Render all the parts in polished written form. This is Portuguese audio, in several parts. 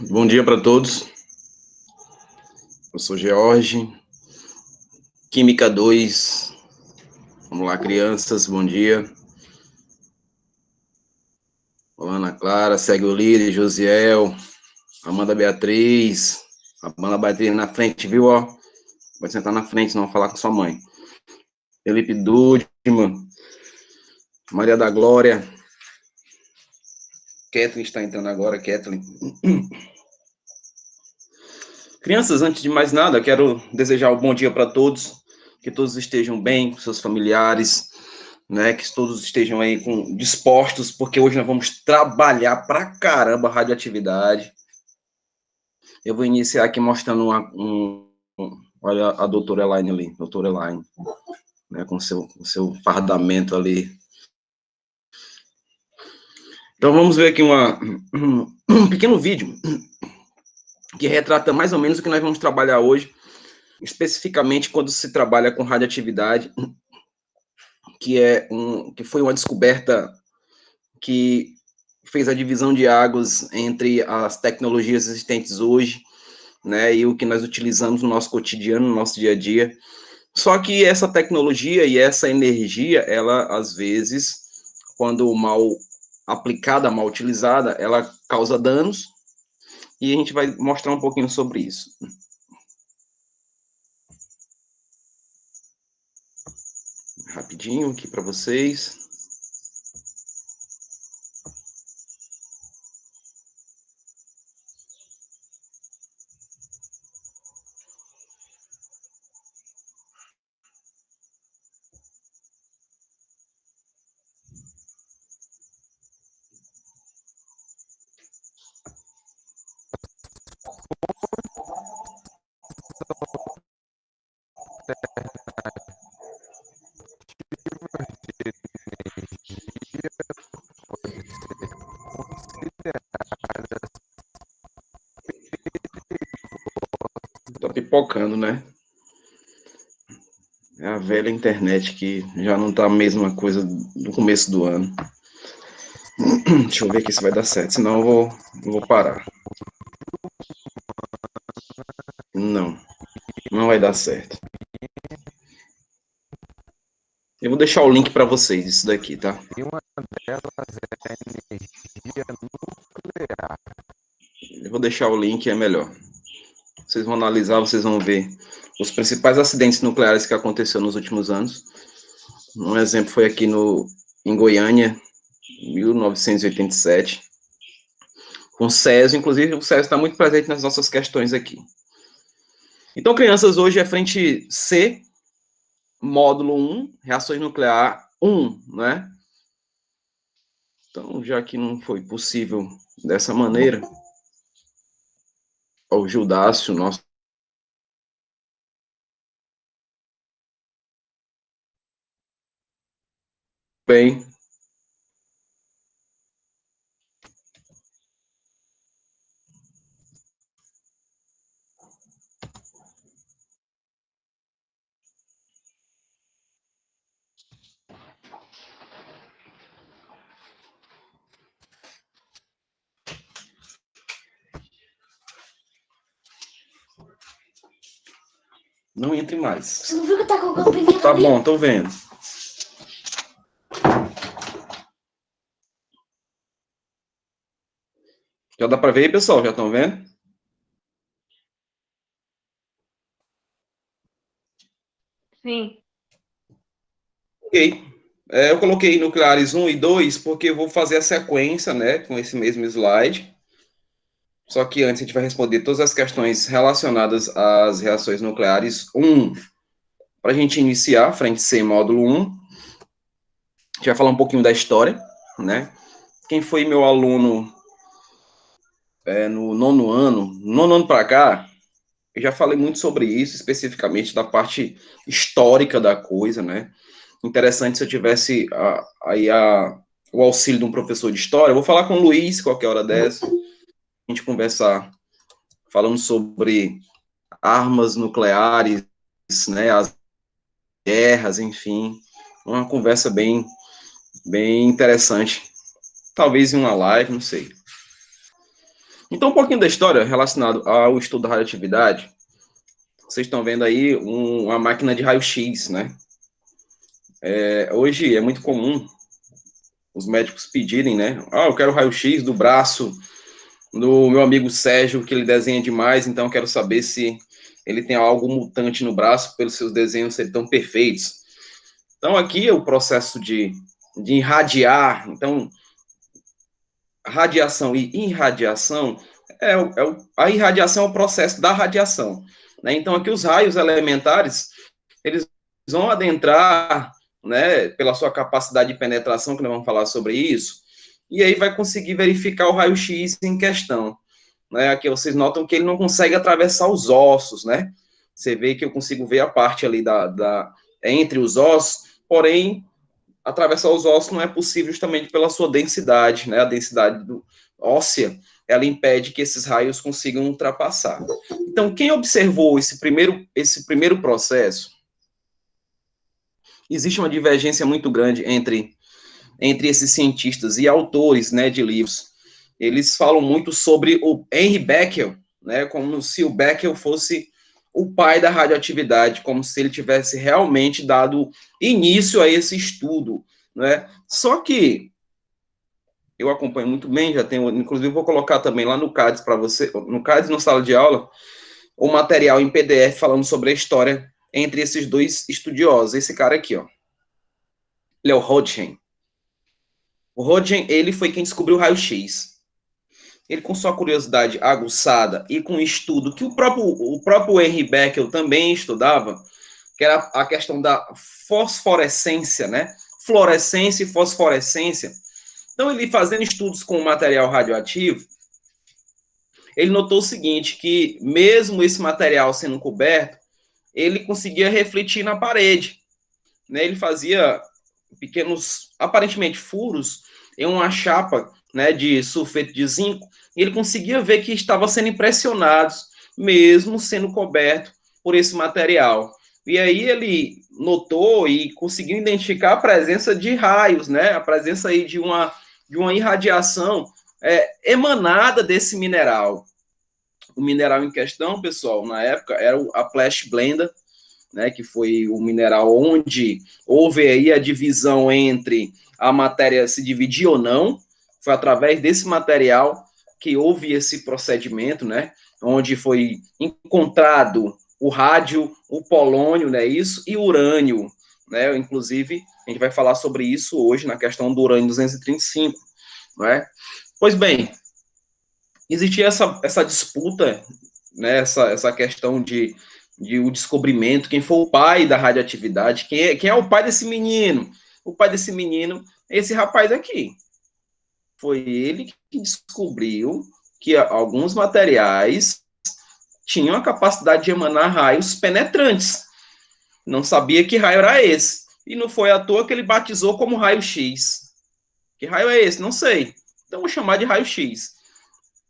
Bom dia para todos. Eu sou George, Química 2. Vamos lá, crianças, bom dia. Olá, Ana Clara, segue o líder, Josiel, Amanda Beatriz. Amanda Beatriz na frente, viu, ó? Vai sentar na frente, não falar com sua mãe. Felipe Dudman, Maria da Glória. Kathleen está entrando agora, Kathleen. Crianças, antes de mais nada, quero desejar um bom dia para todos, que todos estejam bem com seus familiares, né, que todos estejam aí dispostos, porque hoje nós vamos trabalhar pra caramba a radioatividade. Eu vou iniciar aqui mostrando olha a doutora Elaine ali, doutora Elaine, né, com seu fardamento ali. Então vamos ver aqui um pequeno vídeo que retrata mais ou menos o que nós vamos trabalhar hoje, especificamente quando se trabalha com radioatividade, que foi uma descoberta que fez a divisão de águas entre as tecnologias existentes hoje, né, e o que nós utilizamos no nosso cotidiano, no nosso dia a dia. Só que essa tecnologia e essa energia, ela, às vezes, quando mal aplicada, mal utilizada, ela causa danos, e a gente vai mostrar um pouquinho sobre isso. Rapidinho aqui para vocês. Tá pipocando, né? É a velha internet que já não tá a mesma coisa do começo do ano. Deixa eu ver aqui se vai dar certo, senão eu vou parar. Não vai dar certo. Eu vou deixar o link para vocês, isso daqui, tá? E uma delas é a energia nuclear. Eu vou deixar o link, é melhor. Vocês vão analisar, vocês vão ver os principais acidentes nucleares que aconteceram nos últimos anos. Um exemplo foi aqui em Goiânia, 1987, com o Césio, inclusive o Césio está muito presente nas nossas questões aqui. Então, crianças, hoje é frente C, módulo 1, reações nuclear 1, né? Então, já que não foi possível dessa maneira, o Gildácio, nosso bem. Não entre mais. Você não viu que tá com a campinha? Tá bom, tô vendo. Já dá para ver aí, pessoal? Já estão vendo? Sim. Ok. Eu coloquei nucleares 1 e 2 porque eu vou fazer a sequência, né, com esse mesmo slide. Só que antes a gente vai responder todas as questões relacionadas às reações nucleares 1. Para a gente iniciar, frente C, módulo 1, a gente vai falar um pouquinho da história, né? Quem foi meu aluno no nono ano para cá, eu já falei muito sobre isso, especificamente da parte histórica da coisa, né? Interessante se eu tivesse o auxílio de um professor de história. Eu vou falar com o Luiz qualquer hora dessa, a gente conversar, falando sobre armas nucleares, né, as guerras, enfim, uma conversa bem interessante. Talvez em uma live, não sei. Então, um pouquinho da história relacionado ao estudo da radioatividade. Vocês estão vendo aí uma máquina de raio-x, né? Hoje é muito comum os médicos pedirem, né? Eu quero raio-x do braço do meu amigo Sérgio, que ele desenha demais, então eu quero saber se ele tem algo mutante no braço, pelos seus desenhos serem tão perfeitos. Então, aqui é o processo de irradiar. Então, radiação e irradiação, a irradiação é o processo da radiação, né? Então, aqui os raios elementares, eles vão adentrar, né, pela sua capacidade de penetração, que nós vamos falar sobre isso, e aí vai conseguir verificar o raio-x em questão, né? Aqui vocês notam que ele não consegue atravessar os ossos, né? Você vê que eu consigo ver a parte ali entre os ossos, porém, atravessar os ossos não é possível justamente pela sua densidade, né? A densidade óssea, ela impede que esses raios consigam ultrapassar. Então, quem observou esse primeiro processo, existe uma divergência muito grande entre esses cientistas e autores, né, de livros. Eles falam muito sobre o Henry Becquerel, né, como se o Becquerel fosse o pai da radioatividade, como se ele tivesse realmente dado início a esse estudo, né? Só que eu acompanho muito bem, já tenho, inclusive vou colocar também lá no CADES para você, no CADES, na sala de aula, o material em PDF falando sobre a história entre esses dois estudiosos. Esse cara aqui, ó, ele é o Roentgen. O Roentgen, ele foi quem descobriu o raio-x. Ele, com sua curiosidade aguçada e com um estudo que o próprio Henry Becquerel também estudava, que era a questão da fosforescência, né? Fluorescência e fosforescência. Então, ele fazendo estudos com material radioativo, ele notou o seguinte, que mesmo esse material sendo coberto, ele conseguia refletir na parede, né? Ele fazia pequenos, aparentemente, furos em uma chapa, né, de sulfeto de zinco, e ele conseguia ver que estava sendo impressionado, mesmo sendo coberto por esse material. E aí ele notou e conseguiu identificar a presença de raios, né, a presença aí de uma irradiação emanada desse mineral. O mineral em questão, pessoal, na época, era a Plashlenda, né, que foi o mineral onde houve aí a divisão entre a matéria se dividir ou não. Foi através desse material que houve esse procedimento, né, onde foi encontrado o rádio, o polônio, né, isso, e o urânio, né, inclusive, a gente vai falar sobre isso hoje na questão do urânio 235, né. Pois bem, existia essa disputa, né, essa questão de o descobrimento, quem foi o pai da radioatividade, quem é o pai desse menino? O pai desse menino é esse rapaz aqui. Foi ele que descobriu que alguns materiais tinham a capacidade de emanar raios penetrantes. Não sabia que raio era esse. E não foi à toa que ele batizou como raio-x. Que raio é esse? Não sei. Então vou chamar de raio-x.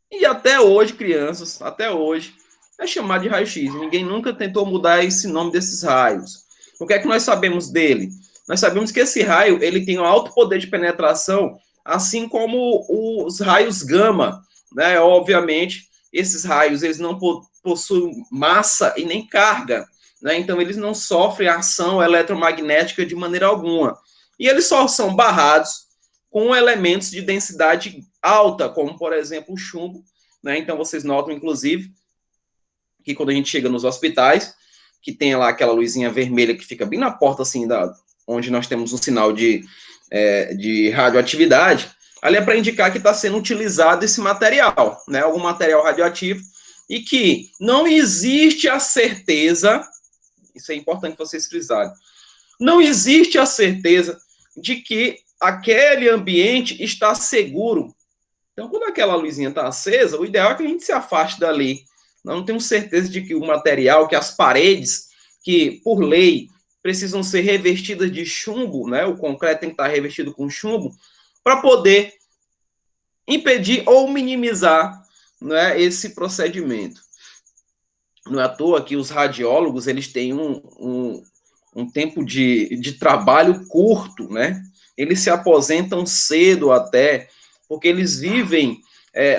E até hoje, crianças, até hoje, é chamado de raio-x. Ninguém nunca tentou mudar esse nome desses raios. O que é que nós sabemos dele? Nós sabemos que esse raio ele tem um alto poder de penetração, assim como os raios gama, né? Obviamente, esses raios eles não possuem massa e nem carga, né? Então eles não sofrem ação eletromagnética de maneira alguma. E eles só são barrados com elementos de densidade alta, como, por exemplo, o chumbo, né? Então, vocês notam, inclusive, que quando a gente chega nos hospitais, que tem lá aquela luzinha vermelha que fica bem na porta, assim, onde nós temos um sinal de radioatividade, ali é para indicar que está sendo utilizado esse material, né? Algum material radioativo, e que não existe a certeza, isso é importante vocês frisarem, não existe a certeza de que aquele ambiente está seguro. Então, quando aquela luzinha está acesa, o ideal é que a gente se afaste dali. Nós não temos certeza de que o material, que as paredes, que por lei precisam ser revestidas de chumbo, né? O concreto tem que estar revestido com chumbo, para poder impedir ou minimizar, né, esse procedimento. Não é à toa que os radiólogos eles têm um tempo de trabalho curto, né? Eles se aposentam cedo até, porque eles vivem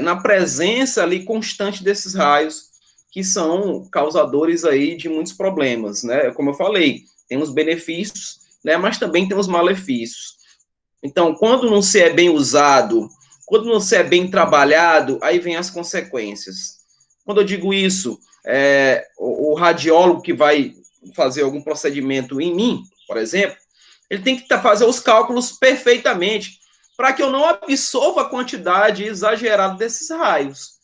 na presença ali constante desses raios, que são causadores aí de muitos problemas, né? Como eu falei, tem os benefícios, né, mas também tem os malefícios. Então, quando não se é bem usado, quando não se é bem trabalhado, aí vem as consequências. Quando eu digo isso, o radiólogo que vai fazer algum procedimento em mim, por exemplo, ele tem que fazer os cálculos perfeitamente para que eu não absorva a quantidade exagerada desses raios.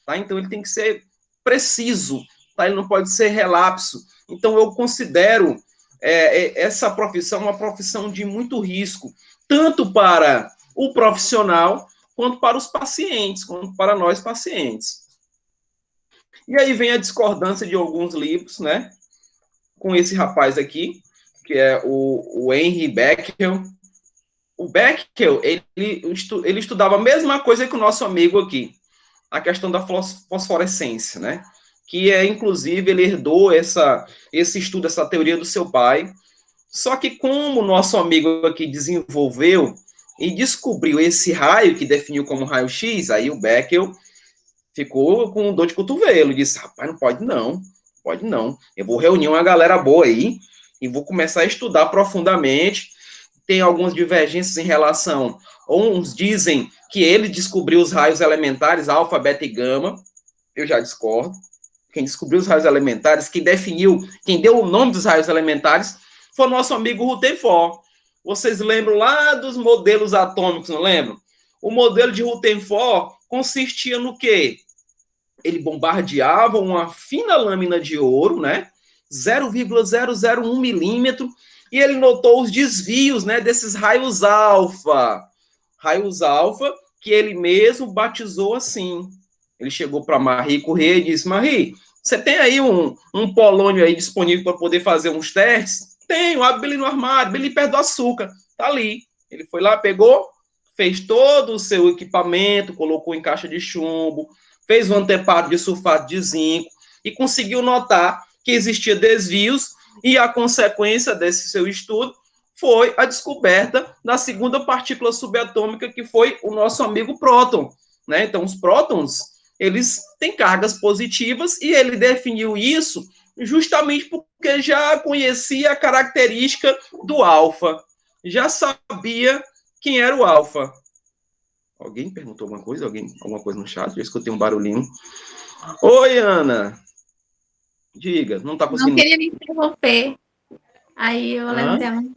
Tá? Então, ele tem que ser preciso, tá? Ele não pode ser relapso. Então, eu considero essa profissão uma profissão de muito risco, tanto para o profissional, quanto para os pacientes, quanto para nós pacientes. E aí vem a discordância de alguns livros, né? Com esse rapaz aqui, que é o Henry Becquerel. O Becquerel, ele estudava a mesma coisa que o nosso amigo aqui, a questão da fosforescência, né? Que inclusive, ele herdou esse estudo, essa teoria do seu pai. Só que como o nosso amigo aqui desenvolveu e descobriu esse raio que definiu como raio-x, aí o Becquerel ficou com dor de cotovelo, disse, rapaz, não pode não, pode não. Eu vou reunir uma galera boa aí e vou começar a estudar profundamente. Tem algumas divergências em relação, uns dizem que ele descobriu os raios elementares, alfa, beta e gama, eu já discordo. Quem descobriu os raios elementares, quem definiu, quem deu o nome dos raios elementares, foi o nosso amigo Rutherford. Vocês lembram lá dos modelos atômicos, não lembram? O modelo de Rutherford consistia no quê? Ele bombardeava uma fina lâmina de ouro, né? 0,001 milímetro, e ele notou os desvios, né, desses raios alfa. Raios alfa que ele mesmo batizou assim. Ele chegou para Marie Curie e disse, Marie, você tem aí um polônio aí disponível para poder fazer uns testes? Tenho, abre ele no armário, bem ali perto do açúcar. Tá ali. Ele foi lá, pegou, fez todo o seu equipamento, colocou em caixa de chumbo, fez um anteparo de sulfato de zinco e conseguiu notar que existia desvios e a consequência desse seu estudo foi a descoberta da segunda partícula subatômica, que foi o nosso amigo próton, né? Então, os prótons, eles têm cargas positivas e ele definiu isso justamente porque já conhecia a característica do alfa, já sabia quem era o alfa. Alguém perguntou alguma coisa? Alguma coisa no chat? Eu escutei um barulhinho. Oi, Ana. Diga, não está conseguindo... Não queria lhe interromper. Aí eu levantei a mão.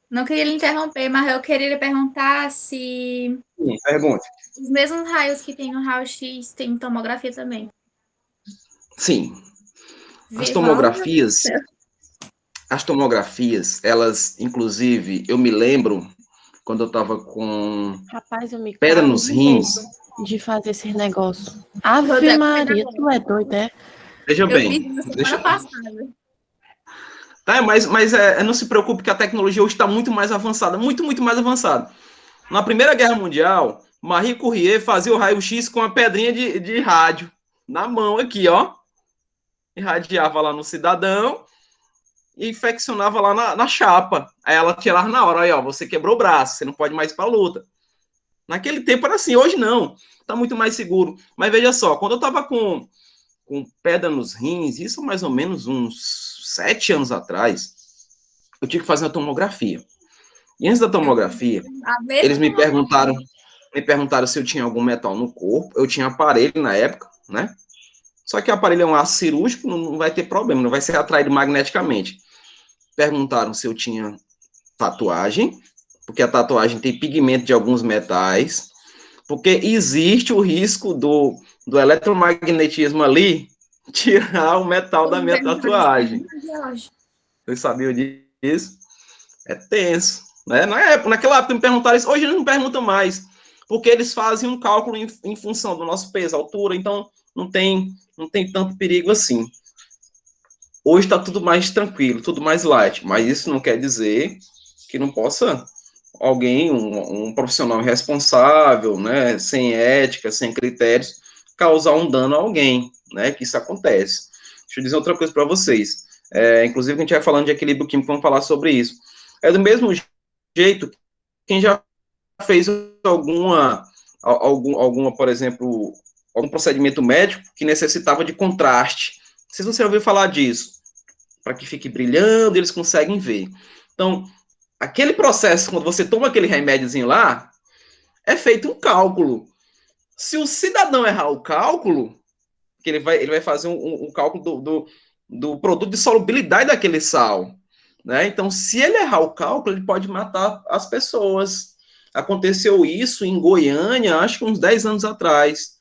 Não queria lhe interromper, mas eu queria lhe perguntar se... Sim, pergunte. Os mesmos raios que tem no raio-x tem tomografia também. Sim. As tomografias, elas, inclusive, eu me lembro quando eu estava com pedra nos rins. De fazer esses negócios. Ave Maria, tu é doida, é? Veja bem. Eu fiz na semana passada. Tá, mas não se preocupe que a tecnologia hoje está muito mais avançada, muito, muito mais avançada. Na Primeira Guerra Mundial, Marie Curie fazia o raio-x com a pedrinha de rádio na mão aqui, ó. Irradiava lá no cidadão e infeccionava lá na chapa. Aí ela tirava na hora, aí, ó, você quebrou o braço, você não pode mais ir para a luta. Naquele tempo era assim, hoje não. Tá muito mais seguro. Mas veja só, quando eu tava com pedra nos rins, isso mais ou menos uns 7 anos atrás, eu tive que fazer uma tomografia. E antes da tomografia, eles me perguntaram se eu tinha algum metal no corpo. Eu tinha aparelho na época, né? Só que o aparelho é um aço cirúrgico, não vai ter problema, não vai ser atraído magneticamente. Perguntaram se eu tinha tatuagem, porque a tatuagem tem pigmento de alguns metais, porque existe o risco do eletromagnetismo ali tirar o metal da minha tatuagem. Vocês sabiam disso? É tenso, né? Naquela época me perguntaram isso, hoje eles não perguntam mais, porque eles fazem um cálculo em função do nosso peso, altura, então não tem tanto perigo assim. Hoje está tudo mais tranquilo, tudo mais light, mas isso não quer dizer que não possa alguém, um profissional irresponsável, né, sem ética, sem critérios, causar um dano a alguém, né, que isso acontece. Deixa eu dizer outra coisa para vocês. Inclusive, a gente vai falando de equilíbrio químico, vamos falar sobre isso. É do mesmo jeito, quem já fez alguma alguma, por exemplo, algum procedimento médico que necessitava de contraste. Vocês não ouviram falar disso. Para que fique brilhando, eles conseguem ver. Então, aquele processo, quando você toma aquele remédiozinho lá, é feito um cálculo. Se o cidadão errar o cálculo, que ele vai fazer um cálculo do produto de solubilidade daquele sal. Né? Então, se ele errar o cálculo, ele pode matar as pessoas. Aconteceu isso em Goiânia, acho que uns 10 anos atrás.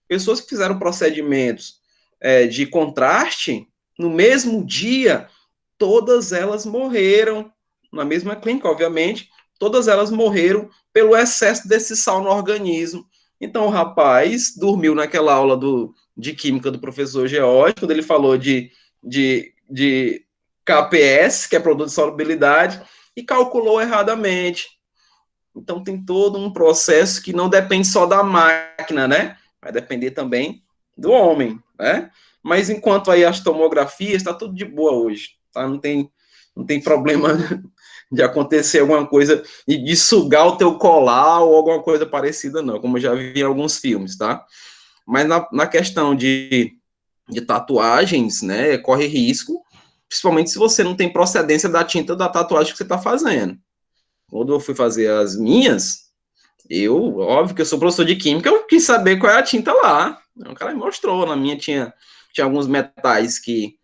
Pessoas que fizeram procedimentos de contraste, no mesmo dia, todas elas morreram, na mesma clínica, obviamente, todas elas morreram pelo excesso desse sal no organismo. Então, o rapaz dormiu naquela aula de química do professor George, quando ele falou de KPS, que é produto de solubilidade, e calculou erradamente. Então, tem todo um processo que não depende só da máquina, né? Vai depender também do homem, né? Mas enquanto aí as tomografias, está tudo de boa hoje, tá? Não tem problema de acontecer alguma coisa e de sugar o teu colar ou alguma coisa parecida, não, como eu já vi em alguns filmes, tá? Mas na questão de tatuagens, né, corre risco, principalmente se você não tem procedência da tinta da tatuagem que você está fazendo. Quando eu fui fazer as minhas, óbvio que eu sou professor de química, eu quis saber qual é a tinta lá. O cara me mostrou, na minha tinha alguns metais que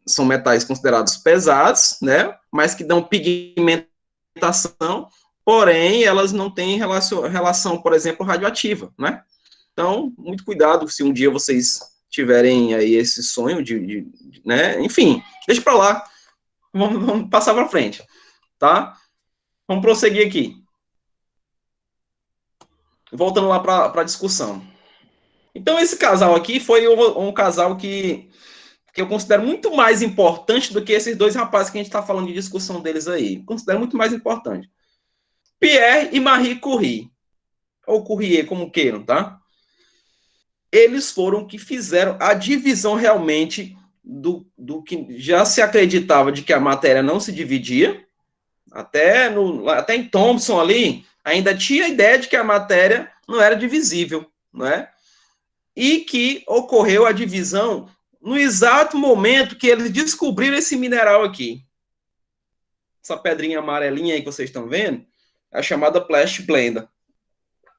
são metais considerados pesados, né, mas que dão pigmentação, porém, elas não têm relação, por exemplo, radioativa, né? Então, muito cuidado se um dia vocês tiverem aí esse sonho né, enfim, deixa para lá, vamos passar para frente, tá? Vamos prosseguir aqui. Voltando lá para a discussão. Então, esse casal aqui foi um casal que eu considero muito mais importante do que esses dois rapazes que a gente está falando de discussão deles aí. Considero muito mais importante. Pierre e Marie Curie, ou Curie, como queiram, tá? Eles foram que fizeram a divisão realmente do que já se acreditava de que a matéria não se dividia. Até em Thomson ali, ainda tinha a ideia de que a matéria não era divisível, não é? E que ocorreu a divisão no exato momento que eles descobriram esse mineral aqui. Essa pedrinha amarelinha aí que vocês estão vendo, é a chamada Plastic Blender.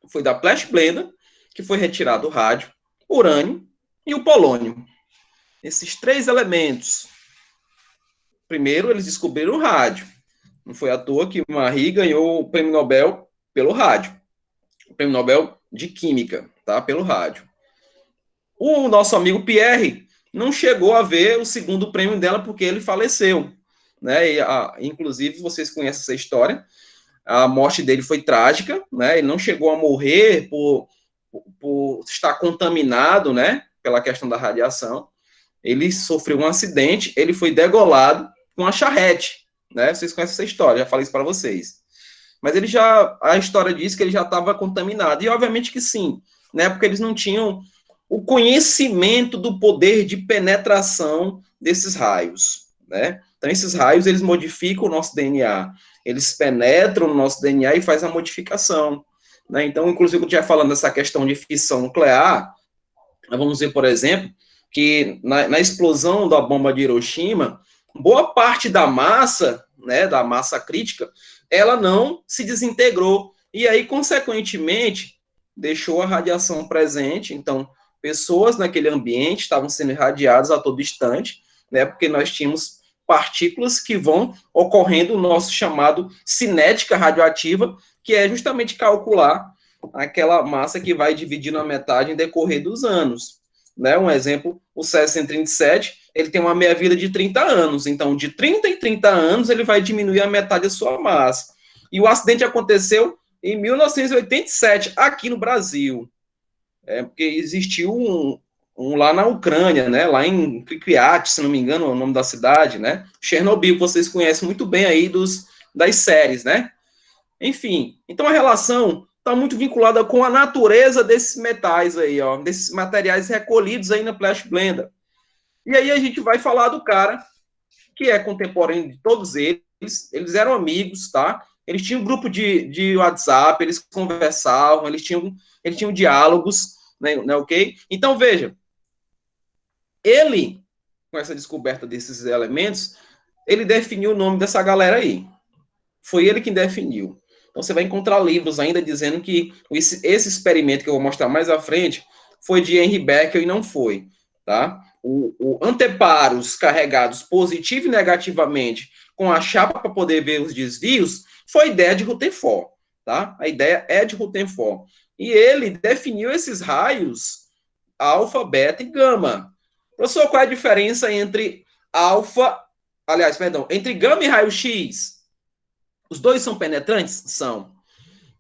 Foi da Plastic Blender que foi retirado o rádio, o urânio e o polônio. Esses três elementos. Primeiro, eles descobriram o rádio. Não foi à toa que Marie ganhou o prêmio Nobel pelo rádio. O prêmio Nobel de Química, tá? Pelo rádio. O nosso amigo Pierre não chegou a ver o segundo prêmio dela porque ele faleceu, né? Inclusive, vocês conhecem essa história. A morte dele foi trágica, né? Ele não chegou a morrer por estar contaminado, né? Pela questão da radiação. Ele sofreu um acidente, ele foi degolado com a charrete, né? Vocês conhecem essa história, já falei isso para vocês. Mas a história diz que ele já estava contaminado, e obviamente que sim, né? Porque eles não tinham o conhecimento do poder de penetração desses raios, né? Então, esses raios, eles modificam o nosso DNA, eles penetram no nosso DNA e fazem a modificação, né? Então, inclusive, quando já falando dessa questão de fissão nuclear, vamos ver, por exemplo, que na explosão da bomba de Hiroshima, boa parte da massa, né, da massa crítica, ela não se desintegrou, e aí, consequentemente, deixou a radiação presente. Então, pessoas naquele ambiente estavam sendo irradiadas a todo instante, né, porque nós tínhamos partículas que vão ocorrendo no nosso chamado cinética radioativa, que é justamente calcular aquela massa que vai dividir na metade em decorrer dos anos. Né? Um exemplo, o Césio-137, ele tem uma meia-vida de 30 anos, então de 30 em 30 anos ele vai diminuir a metade da sua massa. E o acidente aconteceu em 1987, aqui no Brasil. Porque existiu um lá na Ucrânia, né? Lá em Pripyat, se não me engano, é o nome da cidade, né? Chernobyl, que vocês conhecem muito bem aí das séries, né? Enfim, então a relação está muito vinculada com a natureza desses metais aí, ó, desses materiais recolhidos aí na Plastic Blender. E aí a gente vai falar do cara que é contemporâneo de todos eles eram amigos, tá? Eles tinham um grupo de WhatsApp, eles conversavam, eles tinham diálogos, né, ok? Então, veja, ele, com essa descoberta desses elementos, ele definiu o nome dessa galera aí. Foi ele quem definiu. Então, você vai encontrar livros ainda dizendo que esse experimento que eu vou mostrar mais à frente foi de Henry Beckel e não foi, tá? O anteparos carregados positivo e negativamente com a chapa para poder ver os desvios foi ideia de Rutherford, tá? A ideia é de Rutherford. E ele definiu esses raios alfa, beta e gama. Professor, qual é a diferença entre entre gama e raio-x? Os dois são penetrantes? São.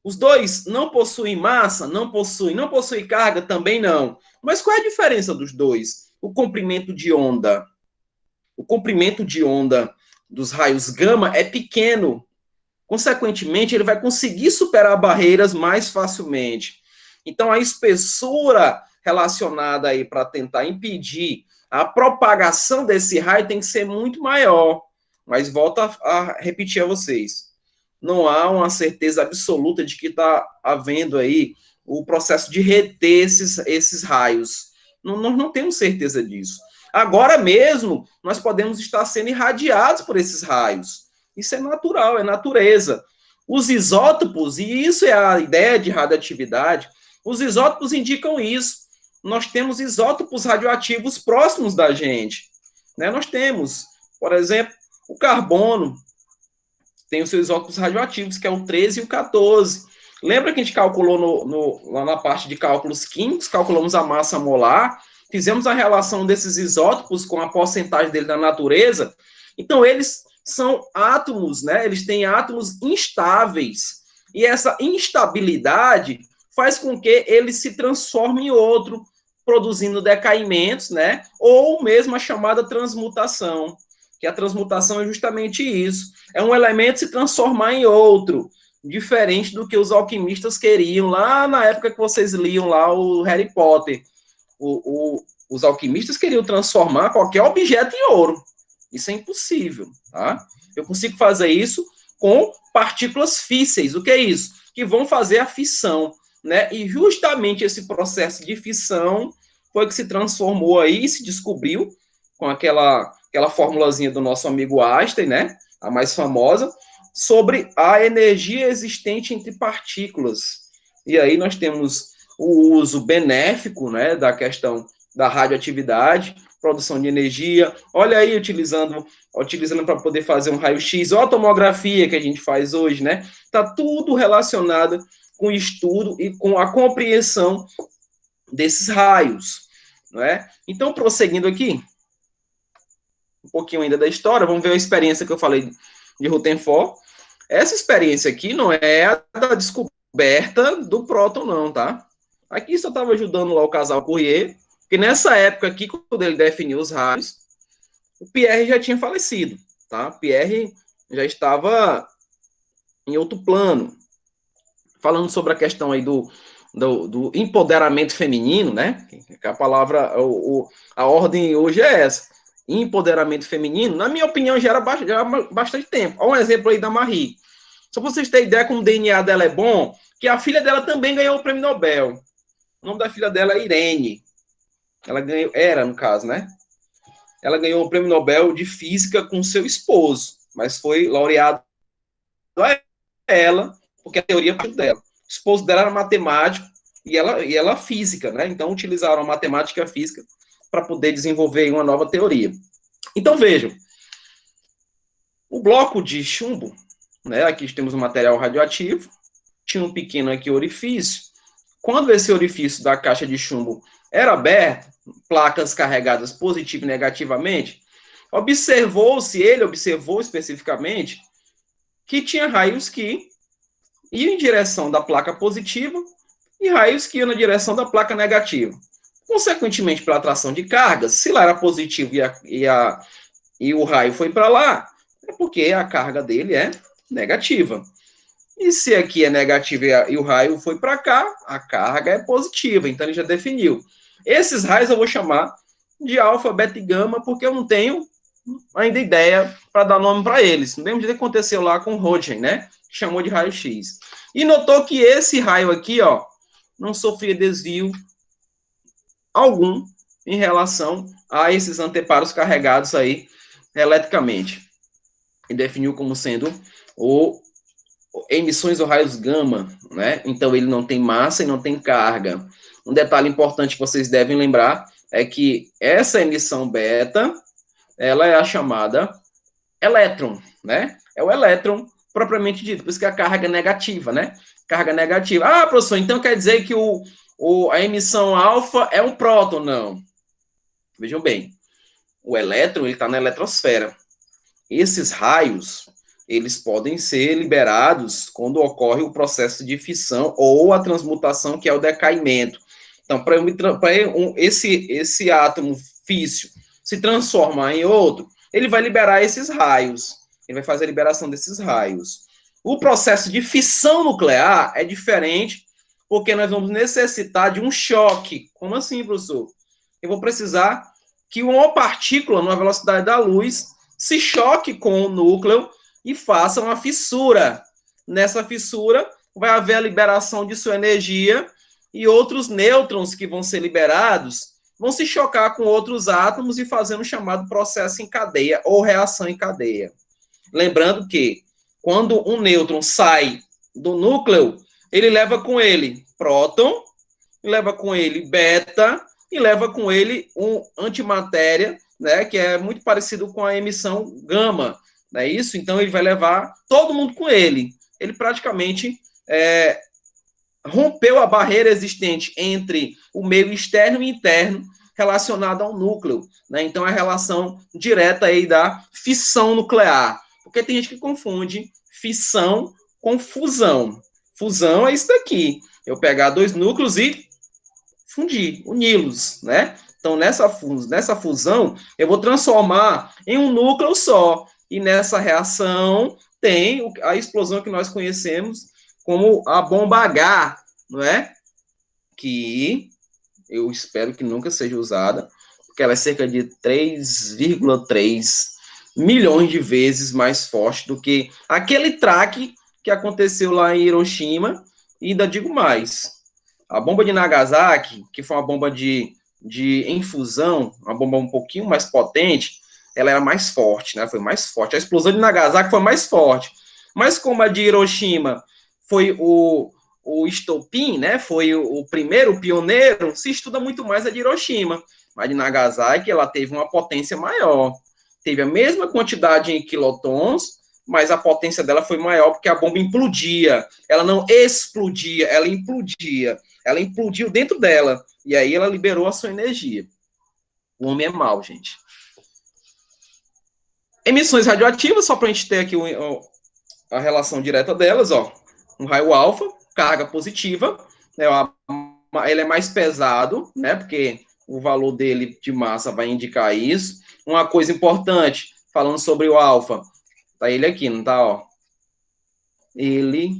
Os dois não possuem massa? Não possuem. Não possuem carga? Também não. Mas qual é a diferença dos dois? O comprimento de onda. O comprimento de onda dos raios gama é pequeno. Consequentemente, ele vai conseguir superar barreiras mais facilmente. Então, a espessura relacionada aí para tentar impedir a propagação desse raio tem que ser muito maior. Mas volto a repetir a vocês. Não há uma certeza absoluta de que está havendo aí o processo de reter esses raios. Nós não temos certeza disso. Agora mesmo, nós podemos estar sendo irradiados por esses raios. Isso é natural, é natureza. Os isótopos, e isso é a ideia de radioatividade, os isótopos indicam isso. Nós temos isótopos radioativos próximos da gente, né? Nós temos, por exemplo, o carbono, tem os seus isótopos radioativos, que é o 13 e o 14. Lembra que a gente calculou lá na parte de cálculos químicos, calculamos a massa molar, fizemos a relação desses isótopos com a porcentagem dele na natureza? Então, eles são átomos, né? Eles têm átomos instáveis. E essa instabilidade faz com que ele se transforme em outro, produzindo decaimentos, né? Ou mesmo a chamada transmutação, que a transmutação é justamente isso. É um elemento se transformar em outro, diferente do que os alquimistas queriam lá na época que vocês liam lá o Harry Potter. Os alquimistas queriam transformar qualquer objeto em ouro. Isso é impossível, tá? Eu consigo fazer isso com partículas físseis. O que é isso? Que vão fazer a fissão, né? E justamente esse processo de fissão foi que se transformou aí, se descobriu com aquela formulazinha do nosso amigo Einstein, né? A mais famosa, sobre a energia existente entre partículas. E aí nós temos o uso benéfico, né, da questão da radioatividade, produção de energia. Olha aí, utilizando para poder fazer um raio-x, ou a tomografia que a gente faz hoje, né? Está tudo relacionado com o estudo e com a compreensão desses raios, não é? Então, prosseguindo aqui, um pouquinho ainda da história, vamos ver a experiência que eu falei de Rutherford. Essa experiência aqui não é a da descoberta do próton, não, tá? Aqui só estava ajudando lá o casal Curie, porque nessa época aqui, quando ele definiu os raios, o Pierre já tinha falecido, tá? Pierre já estava em outro plano. Falando sobre a questão aí do empoderamento feminino, né? Que a palavra, a ordem hoje é essa. Empoderamento feminino, na minha opinião, já era bastante tempo. Olha um exemplo aí da Marie. Só para vocês terem ideia como o DNA dela é bom, que a filha dela também ganhou o prêmio Nobel. O nome da filha dela é Irene. Era, no caso, né? Ela ganhou o prêmio Nobel de Física com seu esposo, mas foi laureado a ela, porque a teoria foi dela. O esposo dela era matemático e ela física, né? Então, utilizaram a matemática e a física para poder desenvolver uma nova teoria. Então, vejam, o bloco de chumbo, né? Aqui temos um material radioativo, tinha um pequeno aqui orifício. Quando esse orifício da caixa de chumbo era aberto, placas carregadas positiva e negativamente, ele observou especificamente que tinha raios que iam em direção da placa positiva e raios que iam na direção da placa negativa. Consequentemente, pela atração de cargas, se lá era positivo e o raio foi para lá, é porque a carga dele é negativa. E se aqui é negativo e o raio foi para cá, a carga é positiva. Então, ele já definiu. Esses raios eu vou chamar de alfa, beta e gama, porque eu não tenho ainda ideia para dar nome para eles. Do mesmo jeito que aconteceu lá com o Röntgen, né? chamou de raio-x. E notou que esse raio aqui, ó, não sofria desvio algum em relação a esses anteparos carregados aí eletricamente. E definiu como sendo emissões ou raios gama, né? Então ele não tem massa e não tem carga. Um detalhe importante que vocês devem lembrar é que essa emissão beta, ela é a chamada elétron, né? É o elétron propriamente dito, por isso que a carga é negativa, né? Carga negativa. Ah, professor, então quer dizer que a emissão alfa é um próton? Não. Vejam bem, o elétron ele está na eletrosfera. Esses raios, eles podem ser liberados quando ocorre o processo de fissão ou a transmutação, que é o decaimento. Então, para esse átomo físsil se transformar em outro, ele vai liberar esses raios. Ele vai fazer a liberação desses raios. O processo de fissão nuclear é diferente, porque nós vamos necessitar de um choque. Como assim, professor? Eu vou precisar que uma partícula, numa velocidade da luz, se choque com o núcleo e faça uma fissura. Nessa fissura, vai haver a liberação de sua energia e outros nêutrons que vão ser liberados vão se chocar com outros átomos e fazer um chamado processo em cadeia ou reação em cadeia. Lembrando que, quando um nêutron sai do núcleo, ele leva com ele próton, leva com ele beta e leva com ele um antimatéria, né, que é muito parecido com a emissão gama, não é isso? Então, ele vai levar todo mundo com ele. Ele praticamente rompeu a barreira existente entre o meio externo e interno relacionado ao núcleo, né? Então, a relação direta aí da fissão nuclear. Porque tem gente que confunde fissão com fusão. Fusão é isso daqui. Eu pegar dois núcleos e fundir, uni-los, né? Então, nessa fusão, eu vou transformar em um núcleo só. E nessa reação tem a explosão que nós conhecemos como a bomba H, não é? Que eu espero que nunca seja usada, porque ela é cerca de 3,3 milhões de vezes mais forte do que aquele traque que aconteceu lá em Hiroshima, e ainda digo mais. A bomba de Nagasaki, que foi uma bomba de infusão, uma bomba um pouquinho mais potente, ela era mais forte, né? Foi mais forte. A explosão de Nagasaki foi mais forte. Mas como a de Hiroshima foi o estopim, né? Foi o primeiro, o pioneiro, se estuda muito mais a de Hiroshima. A de Nagasaki, ela teve uma potência maior. Teve a mesma quantidade em quilotons, mas a potência dela foi maior porque a bomba implodia. Ela não explodia, ela implodia. Ela implodiu dentro dela. E aí ela liberou a sua energia. O homem é mau, gente. Emissões radioativas, só para a gente ter aqui a relação direta delas, ó. Um raio alfa, carga positiva, né, ele é mais pesado, né, porque o valor dele de massa vai indicar isso. Uma coisa importante, falando sobre o alfa, tá ele aqui, não tá, ó. Ele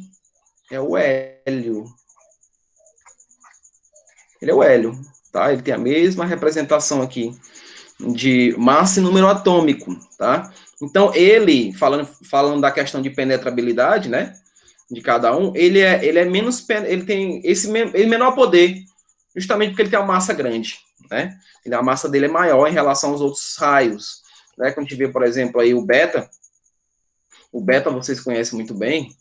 é o hélio. Ele é o hélio, tá? Ele tem a mesma representação aqui de massa e número atômico, tá? Então, ele, falando da questão de penetrabilidade, né, de cada um, ele é menos, ele tem menor poder, justamente porque ele tem uma massa grande, né? A massa dele é maior em relação aos outros raios, né? Quando a gente vê, por exemplo, aí o beta vocês conhecem muito bem,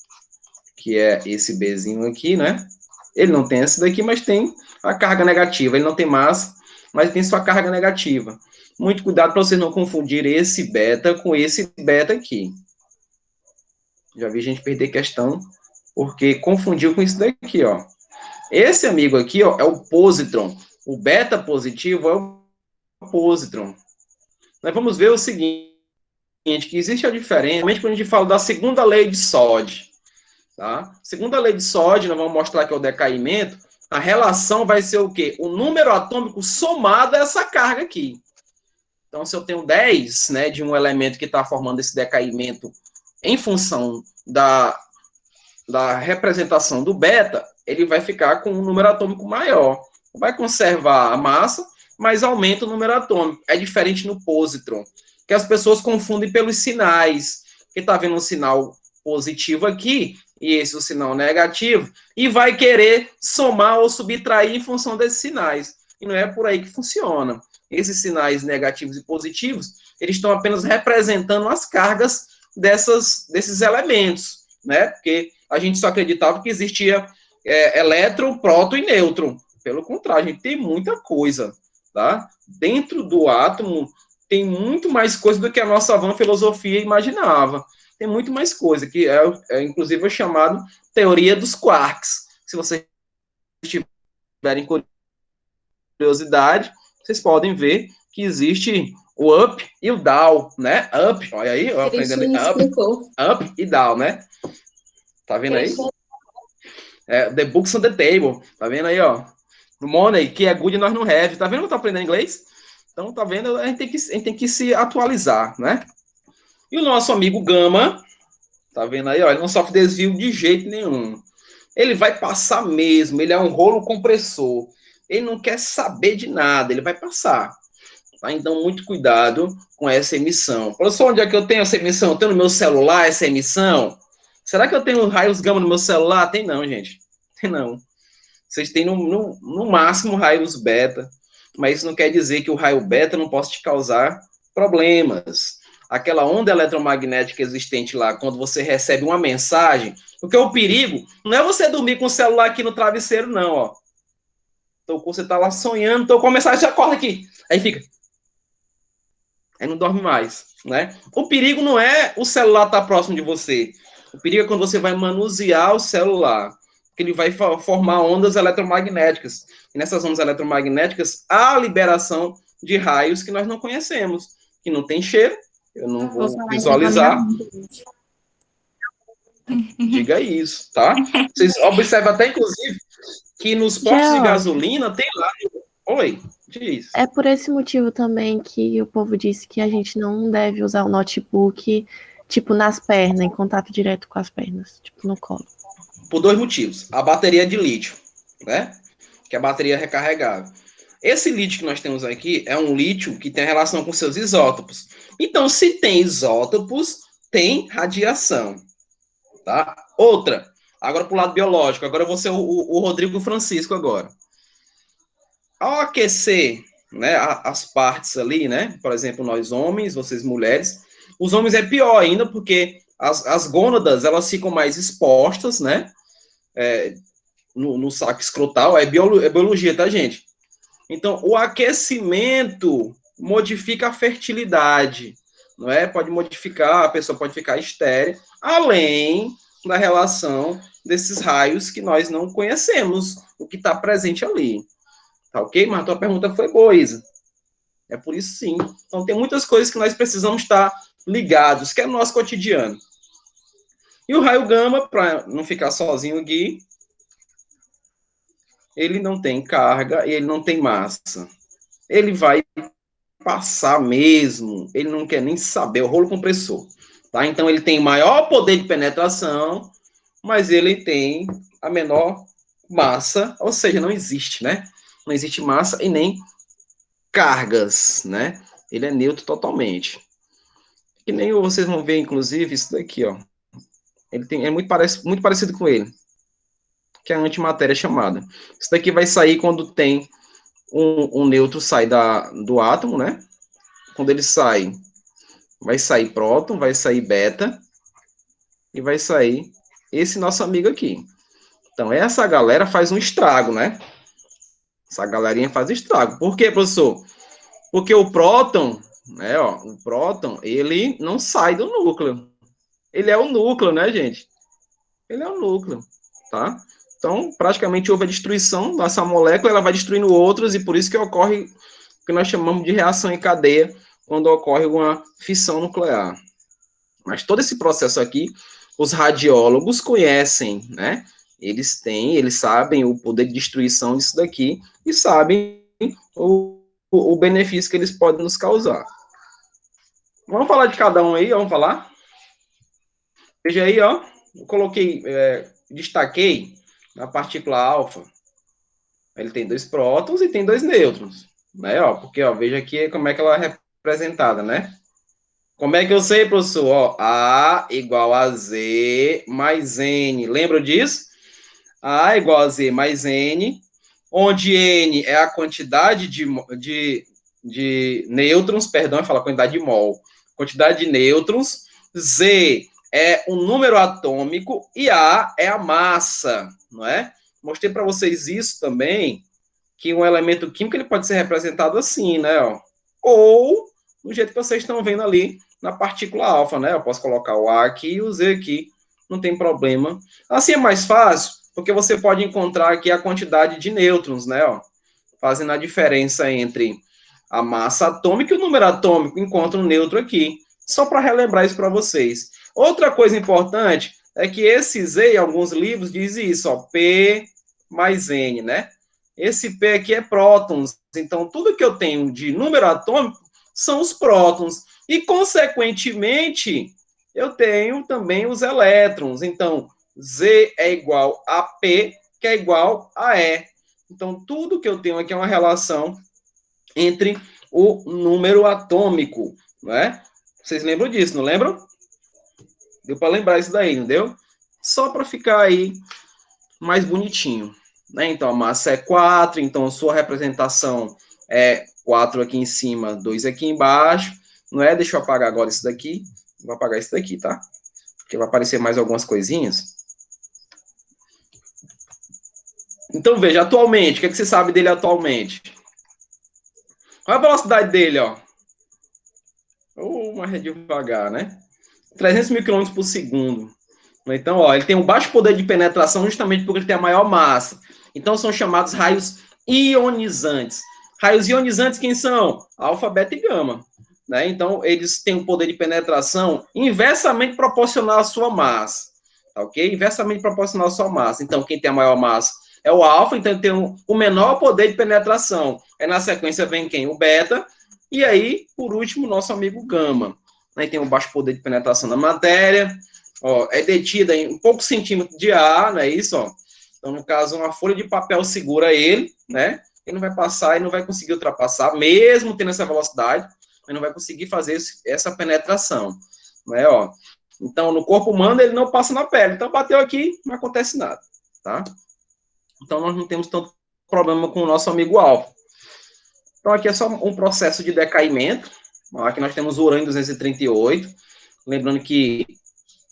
que é esse Bzinho aqui, né? Ele não tem esse daqui, mas tem a carga negativa. Ele não tem massa, mas tem sua carga negativa. Muito cuidado para vocês não confundirem esse beta com esse beta aqui. Já vi gente perder questão porque confundiu com isso daqui, ó. Esse amigo aqui, ó, é o positron. O beta positivo é o positron. Nós vamos ver o seguinte, que existe a diferença, quando a gente fala da segunda lei de Soddy, tá? Segunda lei de Soddy, nós vamos mostrar que é o decaimento, a relação vai ser o quê? O número atômico somado a essa carga aqui. Então, se eu tenho 10, né, de um elemento que está formando esse decaimento em função da representação do beta, ele vai ficar com um número atômico maior. Vai conservar a massa, mas aumenta o número atômico. É diferente no positron, que as pessoas confundem pelos sinais. Porque está vendo um sinal positivo aqui, e esse o sinal negativo, e vai querer somar ou subtrair em função desses sinais. E não é por aí que funciona. Esses sinais negativos e positivos, eles estão apenas representando as cargas desses elementos, né? Porque a gente só acreditava que existia elétron, próton e nêutron. Pelo contrário, a gente tem muita coisa, tá? Dentro do átomo tem muito mais coisa do que a nossa vã filosofia imaginava. Tem muito mais coisa, que inclusive é chamado teoria dos quarks. Se vocês tiverem curiosidade, vocês podem ver que existe o up e o down, né? Up, olha aí, eu aprendendo up e down, né? Tá vendo aí? The books on the table, tá vendo aí, ó? Money, que é good, nós não have. Tá vendo que eu tô aprendendo inglês? Então, tá vendo? A gente tem que se atualizar, né? E o nosso amigo Gama, tá vendo aí, ó? Ele não sofre desvio de jeito nenhum. Ele vai passar mesmo, ele é um rolo compressor. Ele não quer saber de nada, ele vai passar. Tá? Então, muito cuidado com essa emissão. Professor, onde é que eu tenho essa emissão? Eu tenho no meu celular essa emissão? Será que eu tenho raios gama no meu celular? Tem não, gente. Tem não. Vocês têm no máximo raios beta, mas isso não quer dizer que o raio beta não possa te causar problemas. Aquela onda eletromagnética existente lá, quando você recebe uma mensagem, porque o perigo não é você dormir com o celular aqui no travesseiro, não, ó. Então, você tá lá sonhando, então começar, você acorda aqui. Aí fica. Aí não dorme mais, né? O perigo não é o celular estar próximo de você. O perigo é quando você vai manusear o celular, que ele vai formar ondas eletromagnéticas. E nessas ondas eletromagnéticas, há a liberação de raios que nós não conhecemos, que não tem cheiro, eu não vou visualizar. Diga isso, tá? Vocês observam até, inclusive, que nos postos de gasolina tem lá... Oi, diz. É por esse motivo também que o povo disse que a gente não deve usar o notebook, tipo, nas pernas, em contato direto com as pernas, tipo, no colo. Por 2 motivos. A bateria de lítio, né? Que é a bateria recarregável. Esse lítio que nós temos aqui é um lítio que tem relação com seus isótopos. Então, se tem isótopos, tem radiação, tá? Outra, agora para o lado biológico. Agora eu vou ser o Rodrigo Francisco agora. Ao aquecer, né, as partes ali, né? Por exemplo, nós homens, vocês mulheres. Os homens é pior ainda, porque as gônadas, elas ficam mais expostas, né? No saco escrotal, é biologia, tá, gente? Então, o aquecimento modifica a fertilidade, não é? Pode modificar, a pessoa pode ficar estéril, além da relação desses raios que nós não conhecemos, o que está presente ali. Tá ok? Mas a tua pergunta foi boa, Isa. É por isso sim. Então, tem muitas coisas que nós precisamos estar ligados, que é no nosso cotidiano. E o raio gama, para não ficar sozinho aqui, ele não tem carga e ele não tem massa. Ele vai passar mesmo, ele não quer nem saber, o rolo compressor. Tá? Então, ele tem maior poder de penetração, mas ele tem a menor massa, ou seja, não existe, né? Não existe massa e nem cargas, né? Ele é neutro totalmente. Que nem vocês vão ver, inclusive, isso daqui, ó. Ele é muito parecido com ele, que é a antimatéria chamada. Isso daqui vai sair quando tem um nêutron sai do átomo, né? Quando ele sai, vai sair próton, vai sair beta e vai sair esse nosso amigo aqui. Então, essa galera faz um estrago, né? Essa galerinha faz estrago. Por quê, professor? Porque o próton, né, ó, o próton, ele não sai do núcleo. Ele é o núcleo, né, gente? Ele é o núcleo, tá? Então, praticamente houve a destruição dessa molécula, ela vai destruindo outros, e por isso que ocorre o que nós chamamos de reação em cadeia, quando ocorre uma fissão nuclear. Mas todo esse processo aqui, os radiólogos conhecem, né? Eles sabem o poder de destruição disso daqui, e sabem o benefício que eles podem nos causar. Vamos falar de cada um aí, vamos falar? Veja aí, ó, eu coloquei, destaquei na partícula alfa, ele tem 2 prótons e tem 2 nêutrons, né, ó, porque, ó, veja aqui como é que ela é representada, né, Como é que eu sei, professor? Ó, A igual a Z mais N. Lembra disso? A igual a Z mais N, onde N é a quantidade de nêutrons, perdão, eu falo a quantidade de mol. Quantidade de nêutrons. Z é o número atômico e A é a massa, não é? Mostrei para vocês isso também, que um elemento químico ele pode ser representado assim, né? Ó. Ou do jeito que vocês estão vendo ali na partícula alfa, né? Eu posso colocar o A aqui e o Z aqui, não tem problema. Assim é mais fácil, porque você pode encontrar aqui a quantidade de nêutrons, né? Ó, fazendo a diferença entre a massa atômica e o número atômico, encontra um neutro aqui. Só para relembrar isso para vocês. Outra coisa importante é que esse Z, em alguns livros, diz isso, ó, P mais N, né? Esse P aqui é prótons. Então, tudo que eu tenho de número atômico são os prótons. E, consequentemente, eu tenho também os elétrons. Então, Z é igual a P, que é igual a E. Então, tudo que eu tenho aqui é uma relação entre o número atômico, não é? Vocês lembram disso, não lembram? Deu para lembrar isso daí, não deu? Só para ficar aí mais bonitinho, né? Então, a massa é 4, então a sua representação é 4 aqui em cima, 2 aqui embaixo, não é? Deixa eu apagar agora isso daqui. Vou apagar isso daqui, tá? Porque vai aparecer mais algumas coisinhas. Então, veja, atualmente, o que, é que você sabe dele atualmente? Qual a velocidade dele, ó? Mais devagar, né? 300 mil quilômetros por segundo. Então, ó, ele tem um baixo poder de penetração justamente porque ele tem a maior massa. Então, são chamados raios ionizantes. Raios ionizantes quem são? Alfa, beta e gama. Né? Então, eles têm um poder de penetração inversamente proporcional à sua massa. Tá, ok? Inversamente proporcional à sua massa. Então, quem tem a maior massa é o alfa, então ele tem o menor poder de penetração. Aí, na sequência, vem quem? O beta. E aí, por último, o nosso amigo gama. Aí tem um baixo poder de penetração na matéria. Ó, é detida em poucos centímetros de ar, não é isso? Ó. Então, no caso, uma folha de papel segura ele, né? Ele não vai passar e não vai conseguir ultrapassar, mesmo tendo essa velocidade, ele não vai conseguir fazer essa penetração, né? Ó. Então, no corpo humano, ele não passa na pele. Então, bateu aqui, não acontece nada, tá? Então, nós não temos tanto problema com o nosso amigo alfa. Então, aqui é só um processo de decaimento. Aqui nós temos o urânio 238. Lembrando que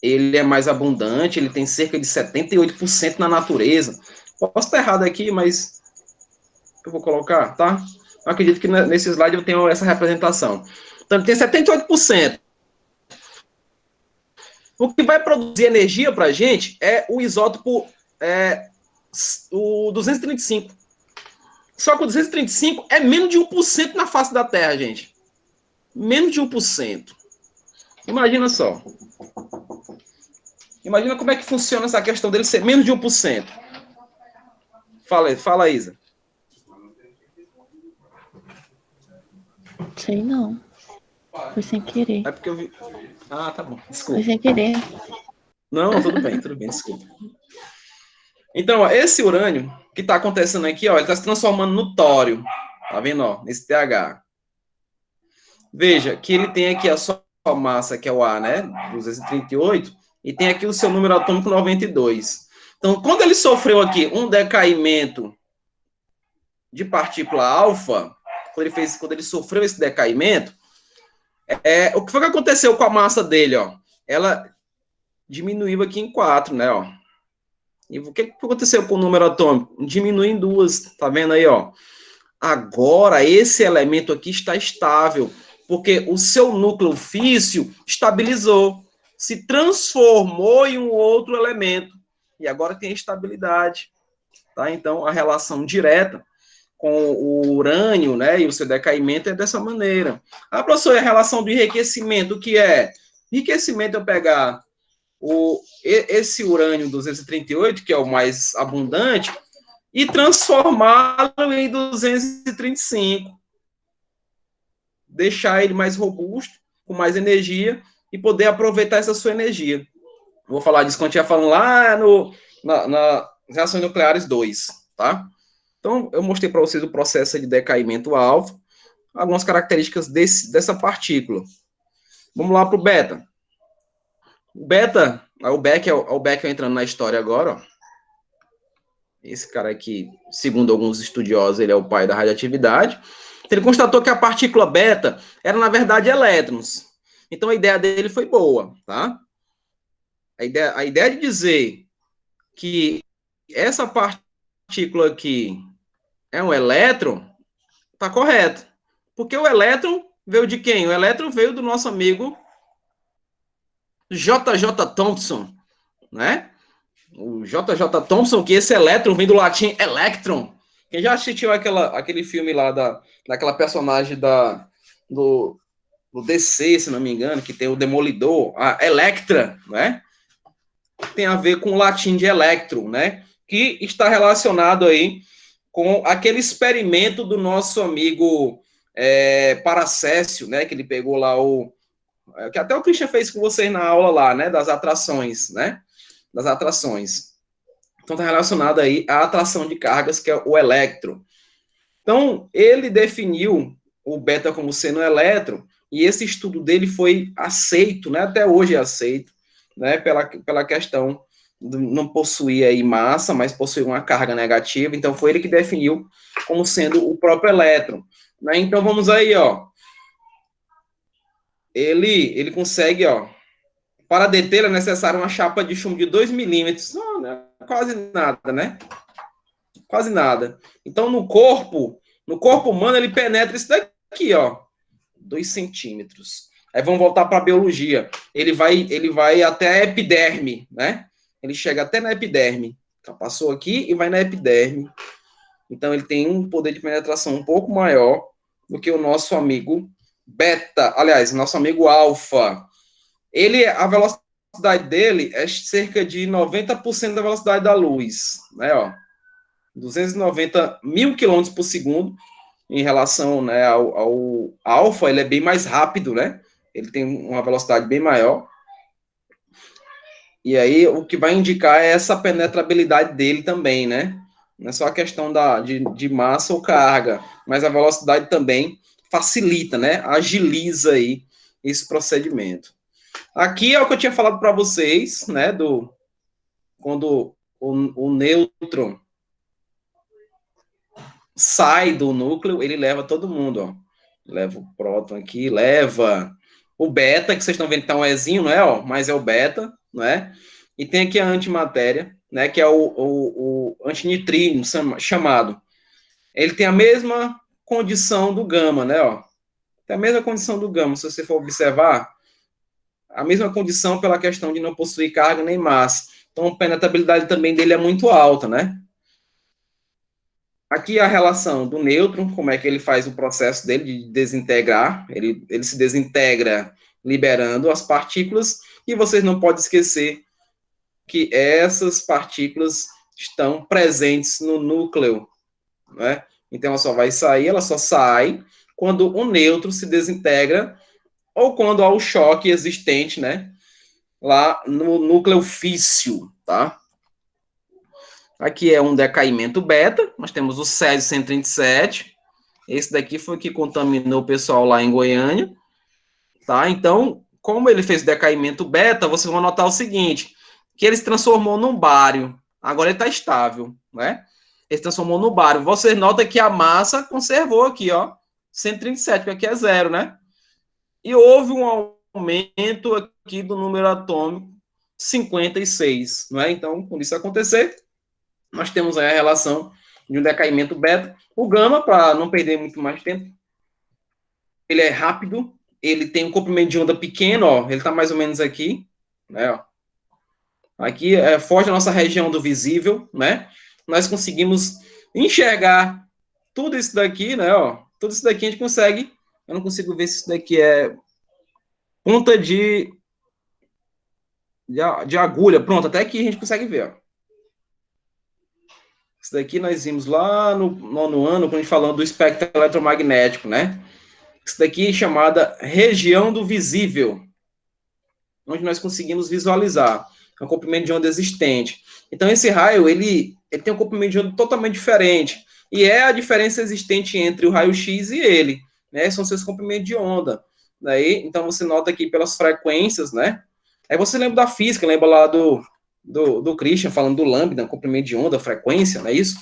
ele é mais abundante, ele tem cerca de 78% na natureza. Posso estar errado aqui, mas eu vou colocar, tá? Eu acredito que nesse slide eu tenho essa representação. Então, ele tem 78%. O que vai produzir energia para a gente é o isótopo o 235. Só que o 235 é menos de 1% na face da Terra, gente. Menos de 1%. Imagina só. Imagina como é que funciona essa questão dele ser menos de 1%. Fala, Isa. Sei não. Foi sem querer. É porque eu vi... Ah, tá bom. Desculpa. Foi sem querer. Não, tudo bem, desculpa. Então, ó, esse urânio que está acontecendo aqui, ó, ele está se transformando no tório. Tá vendo, ó, nesse TH. Veja que ele tem aqui a sua massa, que é o A, né, 238, e tem aqui o seu número atômico 92. Então, quando ele sofreu aqui um decaimento de partícula alfa, quando ele sofreu esse decaimento, o que foi que aconteceu com a massa dele, ó? Ela diminuiu aqui em 4, né, ó. E o que aconteceu com o número atômico? Diminui em 2, tá vendo aí, ó? Agora, esse elemento aqui está estável, porque o seu núcleo físsil estabilizou, se transformou em um outro elemento, e agora tem estabilidade, tá? Então, a relação direta com o urânio, né, e o seu decaimento é dessa maneira. Ah, professor, a relação do enriquecimento, o que é? Enriquecimento é eu pegar esse urânio 238, que é o mais abundante, e transformá-lo em 235. Deixar ele mais robusto, com mais energia, e poder aproveitar essa sua energia. Vou falar disso quando eu estiver falando lá na reações nucleares 2, tá? Então, eu mostrei para vocês o processo de decaimento alfa, algumas características dessa partícula. Vamos lá para o beta. O beta, o Becquerel entrando na história agora, ó. Esse cara aqui, segundo alguns estudiosos, ele é o pai da radioatividade. Ele constatou que a partícula beta era, na verdade, elétrons. Então, a ideia dele foi boa, tá? A ideia de dizer que essa partícula aqui é um elétron, tá correto. Porque o elétron veio de quem? O elétron veio do nosso amigo J.J. Thomson, né? O J.J. Thomson, que esse elétron vem do latim electron. Quem já assistiu aquele filme lá daquela personagem do DC, se não me engano, que tem o Demolidor, a Electra, né? Tem a ver com o latim de electron, né? Que está relacionado aí com aquele experimento do nosso amigo Paracécio, né? Que ele pegou lá que até o Christian fez com vocês na aula lá, né? Das atrações, né? Das atrações. Então, está relacionado aí à atração de cargas, que é o elétron. Então, ele definiu o beta como sendo elétron, e esse estudo dele foi aceito, né? Até hoje é aceito, né? Pela questão de não possuir aí massa, mas possuir uma carga negativa. Então, foi ele que definiu como sendo o próprio elétron, né? Então, vamos aí, ó. Ele consegue, ó, para detê-lo é necessário uma chapa de chumbo de 2 milímetros. Não, né? Quase nada, né? Quase nada. Então, no corpo humano, ele penetra isso daqui, ó, 2 centímetros. Aí vamos voltar para a biologia. Ele vai até a epiderme, né? Ele chega até na epiderme. Então, passou aqui e vai na epiderme. Então, ele tem um poder de penetração um pouco maior do que o nosso amigo beta. Aliás, nosso amigo alfa. A velocidade dele é cerca de 90% da velocidade da luz, né, ó. 290 mil quilômetros por segundo, em relação, né, ao alfa, ele é bem mais rápido, né? Ele tem uma velocidade bem maior. E aí, o que vai indicar é essa penetrabilidade dele também, né? Não é só a questão de massa ou carga, mas a velocidade também facilita, né? Agiliza aí esse procedimento. Aqui é o que eu tinha falado para vocês, né? Quando o nêutron sai do núcleo, ele leva todo mundo, ó. Leva o próton aqui, leva o beta, que vocês estão vendo que tá um Ezinho, não é? Ó, mas é o beta, não é? E tem aqui a antimatéria, né? Que é o antinitrino chamado. Ele tem a mesma condição do gama, né? Ó. Tem a mesma condição do gama, se você for observar, a mesma condição pela questão de não possuir carga nem massa. Então, a penetrabilidade também dele é muito alta, né? Aqui a relação do nêutron, como é que ele faz o processo dele de desintegrar. Ele se desintegra liberando as partículas, e vocês não podem esquecer que essas partículas estão presentes no núcleo, né? Então, ela só sai quando o nêutron se desintegra ou quando há o choque existente, né? Lá no núcleo físsil, tá? Aqui é um decaimento beta, nós temos o Césio 137, esse daqui foi o que contaminou o pessoal lá em Goiânia, tá? Então, como ele fez o decaimento beta, vocês vão notar o seguinte, que ele se transformou num bário, agora ele está estável, né? Ele se transformou no bário, vocês notam que a massa conservou aqui, ó, 137, que aqui é zero, né? E houve um aumento aqui do número atômico, 56, não é? Então, quando isso acontecer, nós temos aí a relação de um decaimento beta. O gama, para não perder muito mais tempo, ele é rápido, ele tem um comprimento de onda pequeno, ó, ele está mais ou menos aqui, né, ó. Aqui foge da nossa região do visível, né? Nós conseguimos enxergar tudo isso daqui, né, ó. Tudo isso daqui a gente consegue, eu não consigo ver se isso daqui é ponta de agulha, pronto, até aqui a gente consegue ver, ó. Isso daqui nós vimos lá no 9º ano, quando a gente falando do espectro eletromagnético, né? Isso daqui é chamada região do visível, onde nós conseguimos visualizar o comprimento de onda existente. Então, esse raio, ele tem um comprimento de onda totalmente diferente, e é a diferença existente entre o raio-x e ele, né? São seus comprimentos de onda. Daí, então você nota aqui pelas frequências, né? Aí você lembra da física, lembra lá do Christian falando do lambda, comprimento de onda, frequência, não é isso?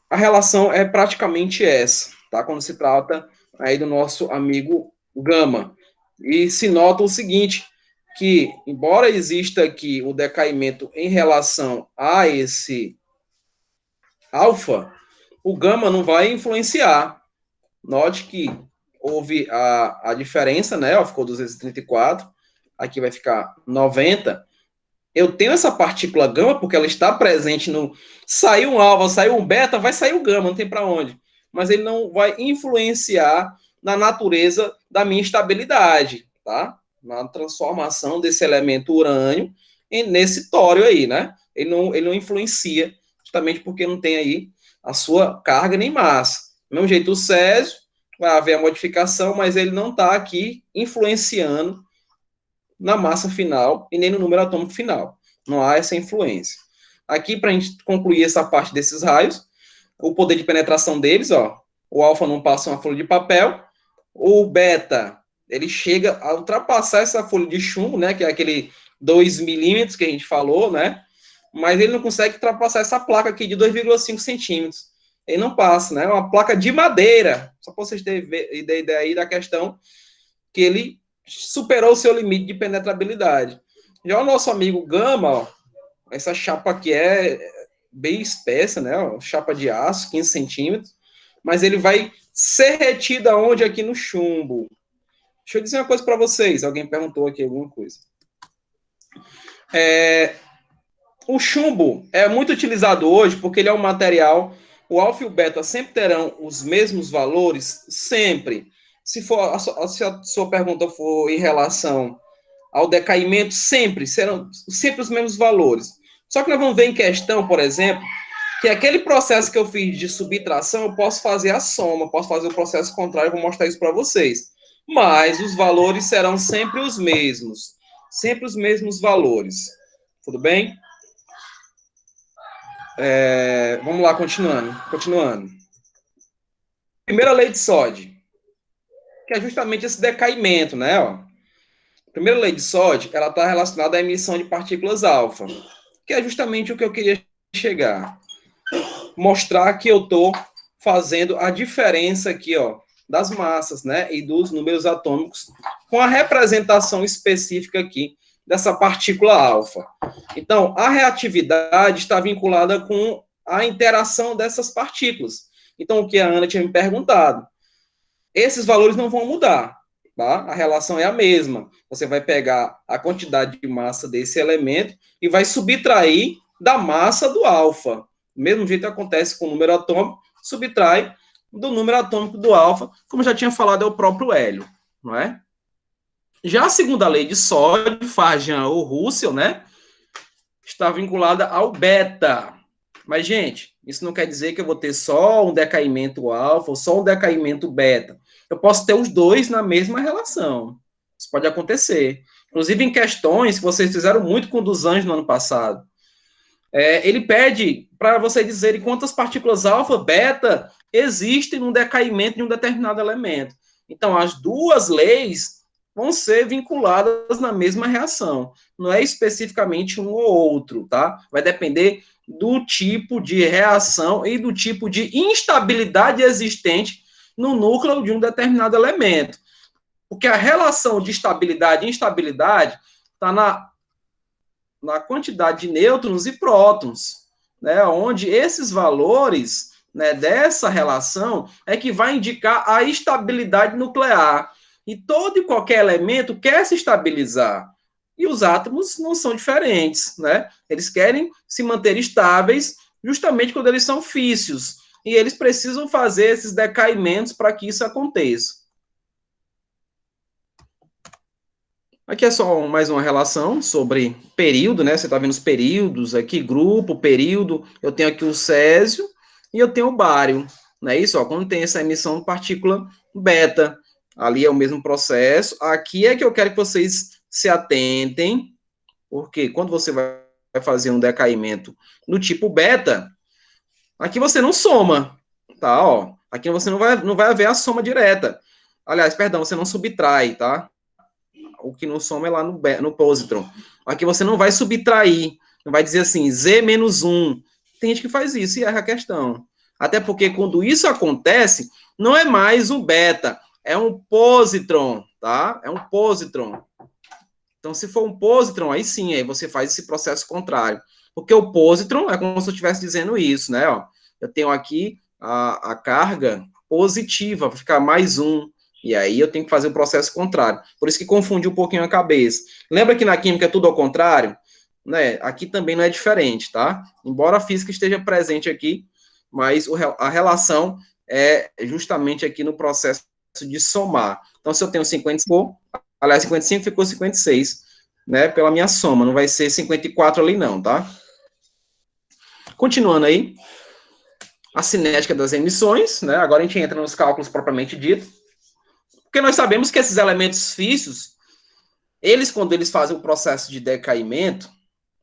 A relação é praticamente essa, tá? Quando se trata aí do nosso amigo gama. E se nota o seguinte, que embora exista aqui o decaimento em relação a esse alfa, o gama não vai influenciar. Note que houve a diferença, né? Ó, ficou 234, aqui vai ficar 90. Eu tenho essa partícula gama porque ela está presente no... Saiu um alfa, saiu um beta, vai sair o gama, não tem para onde. Mas ele não vai influenciar na natureza da minha estabilidade, tá? Na transformação desse elemento urânio nesse tório aí, né? Ele não influencia, justamente porque não tem aí a sua carga nem massa. Do mesmo jeito, o césio, vai haver a modificação, mas ele não está aqui influenciando na massa final e nem no número atômico final. Não há essa influência. Aqui, para a gente concluir essa parte desses raios, o poder de penetração deles, ó, o alfa não passa uma folha de papel, o beta, ele chega a ultrapassar essa folha de chumbo, né, que é aquele 2 milímetros que a gente falou, né, mas ele não consegue ultrapassar essa placa aqui de 2,5 centímetros. Ele não passa, né, é uma placa de madeira, só para vocês terem ideia aí da questão que ele superou o seu limite de penetrabilidade. Já o nosso amigo gama, ó, essa chapa aqui é bem espessa, né? Ó, chapa de aço, 15 centímetros, mas ele vai ser retido aonde? Aqui no chumbo. Deixa eu dizer uma coisa para vocês. Alguém perguntou aqui alguma coisa. O chumbo é muito utilizado hoje porque ele é um material. O alfa e o beta sempre terão os mesmos valores, sempre. Se a sua pergunta for em relação ao decaimento, sempre serão sempre os mesmos valores. Só que nós vamos ver em questão, por exemplo, que aquele processo que eu fiz de subtração, eu posso fazer a soma, posso fazer o processo contrário, vou mostrar isso para vocês. Mas os valores serão sempre os mesmos. Sempre os mesmos valores. Tudo bem? Vamos lá, continuando. Primeira lei de Soddy, que é justamente esse decaimento, né? Ó. A primeira lei de Soddy, ela está relacionada à emissão de partículas alfa, que é justamente o que eu queria chegar. Mostrar que eu estou fazendo a diferença aqui, ó, das massas, né, e dos números atômicos, com a representação específica aqui dessa partícula alfa. Então, a reatividade está vinculada com a interação dessas partículas. Então, o que a Ana tinha me perguntado, esses valores não vão mudar, tá? A relação é a mesma. Você vai pegar a quantidade de massa desse elemento e vai subtrair da massa do alfa. Do mesmo jeito que acontece com o número atômico, subtrai do número atômico do alfa, como já tinha falado, é o próprio hélio, não é? Já a segunda lei de Soddy, Farjan ou Russell, né, está vinculada ao beta. Mas, gente, isso não quer dizer que eu vou ter só um decaimento alfa ou só um decaimento beta. Eu posso ter os dois na mesma relação. Isso pode acontecer. Inclusive, em questões que vocês fizeram muito com o dos anjos no ano passado. Ele pede para você dizer quantas partículas alfa, beta existem num decaimento de um determinado elemento. Então, as duas leis vão ser vinculadas na mesma reação. Não é especificamente um ou outro, tá? Vai depender do tipo de reação e do tipo de instabilidade existente no núcleo de um determinado elemento. Porque a relação de estabilidade e instabilidade está na quantidade de nêutrons e prótons, né, onde esses valores, né, dessa relação é que vai indicar a estabilidade nuclear. E todo e qualquer elemento quer se estabilizar. E os átomos não são diferentes, né? Eles querem se manter estáveis justamente quando eles são físseis. E eles precisam fazer esses decaimentos para que isso aconteça. Aqui é só mais uma relação sobre período, né? Você está vendo os períodos aqui, grupo, período. Eu tenho aqui o césio e eu tenho o bário. Não é isso? Ó, quando tem essa emissão de partícula beta, ali é o mesmo processo. Aqui é que eu quero que vocês se atentem, porque quando você vai fazer um decaimento no tipo beta, aqui você não soma, tá? Ó, aqui você não vai haver a soma direta. Aliás, perdão, você não subtrai, tá? O que não soma é lá no positron. Aqui você não vai subtrair, não vai dizer assim, Z menos 1. Tem gente que faz isso e erra a questão. Até porque quando isso acontece, não é mais um beta, é um positron, tá? É um positron. Então, se for um positron, aí sim, aí você faz esse processo contrário. Porque o positron é como se eu estivesse dizendo isso, né? Ó, eu tenho aqui a carga positiva, vai ficar mais um. E aí eu tenho que fazer o processo contrário. Por isso que confunde um pouquinho a cabeça. Lembra que na química é tudo ao contrário? Né? Aqui também não é diferente, tá? Embora a física esteja presente aqui, mas a relação é justamente aqui no processo de somar. Então, se eu tenho 55, aliás, 55 ficou 56, né? Pela minha soma, não vai ser 54 ali não, tá? Continuando aí, a cinética das emissões, né? Agora a gente entra nos cálculos propriamente dito. Porque nós sabemos que esses elementos físicos, eles, quando eles fazem o processo de decaimento,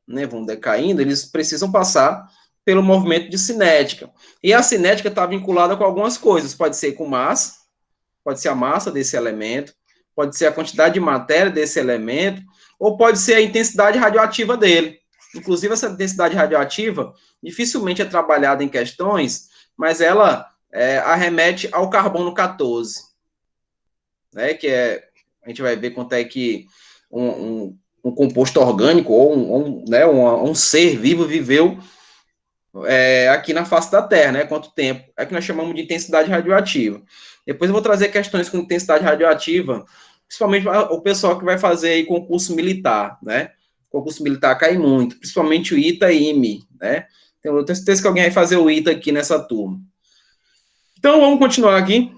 né, vão decaindo, eles precisam passar pelo movimento de cinética. E a cinética está vinculada com algumas coisas. Pode ser com massa, pode ser a massa desse elemento, pode ser a quantidade de matéria desse elemento, ou pode ser a intensidade radioativa dele. Inclusive, essa intensidade radioativa dificilmente é trabalhada em questões, mas ela arremete ao carbono 14. Né, que a gente vai ver quanto é que um composto orgânico ou um ser vivo viveu aqui na face da Terra, né? Quanto tempo? É que nós chamamos de intensidade radioativa. Depois eu vou trazer questões com intensidade radioativa, principalmente o pessoal que vai fazer aí concurso militar, né? Concurso militar cai muito, principalmente o ITA e IME, né? Então, eu tenho certeza que alguém vai fazer o ITA aqui nessa turma. Então, vamos continuar aqui.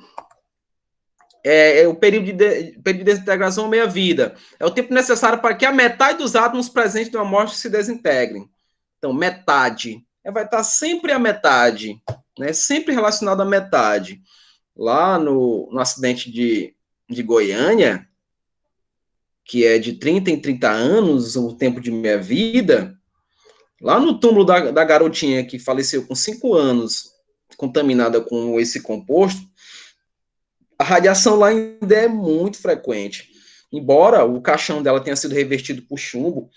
O período de desintegração meia-vida. É o tempo necessário para que a metade dos átomos presentes numa amostra se desintegrem. Então, metade. Vai estar sempre a metade, né? Sempre relacionado à metade. Lá no acidente de Goiânia, que é de 30 em 30 anos, o tempo de meia-vida, lá no túmulo da garotinha que faleceu com 5 anos, contaminada com esse composto, a radiação lá ainda é muito frequente. Embora o caixão dela tenha sido revestido por chumbo,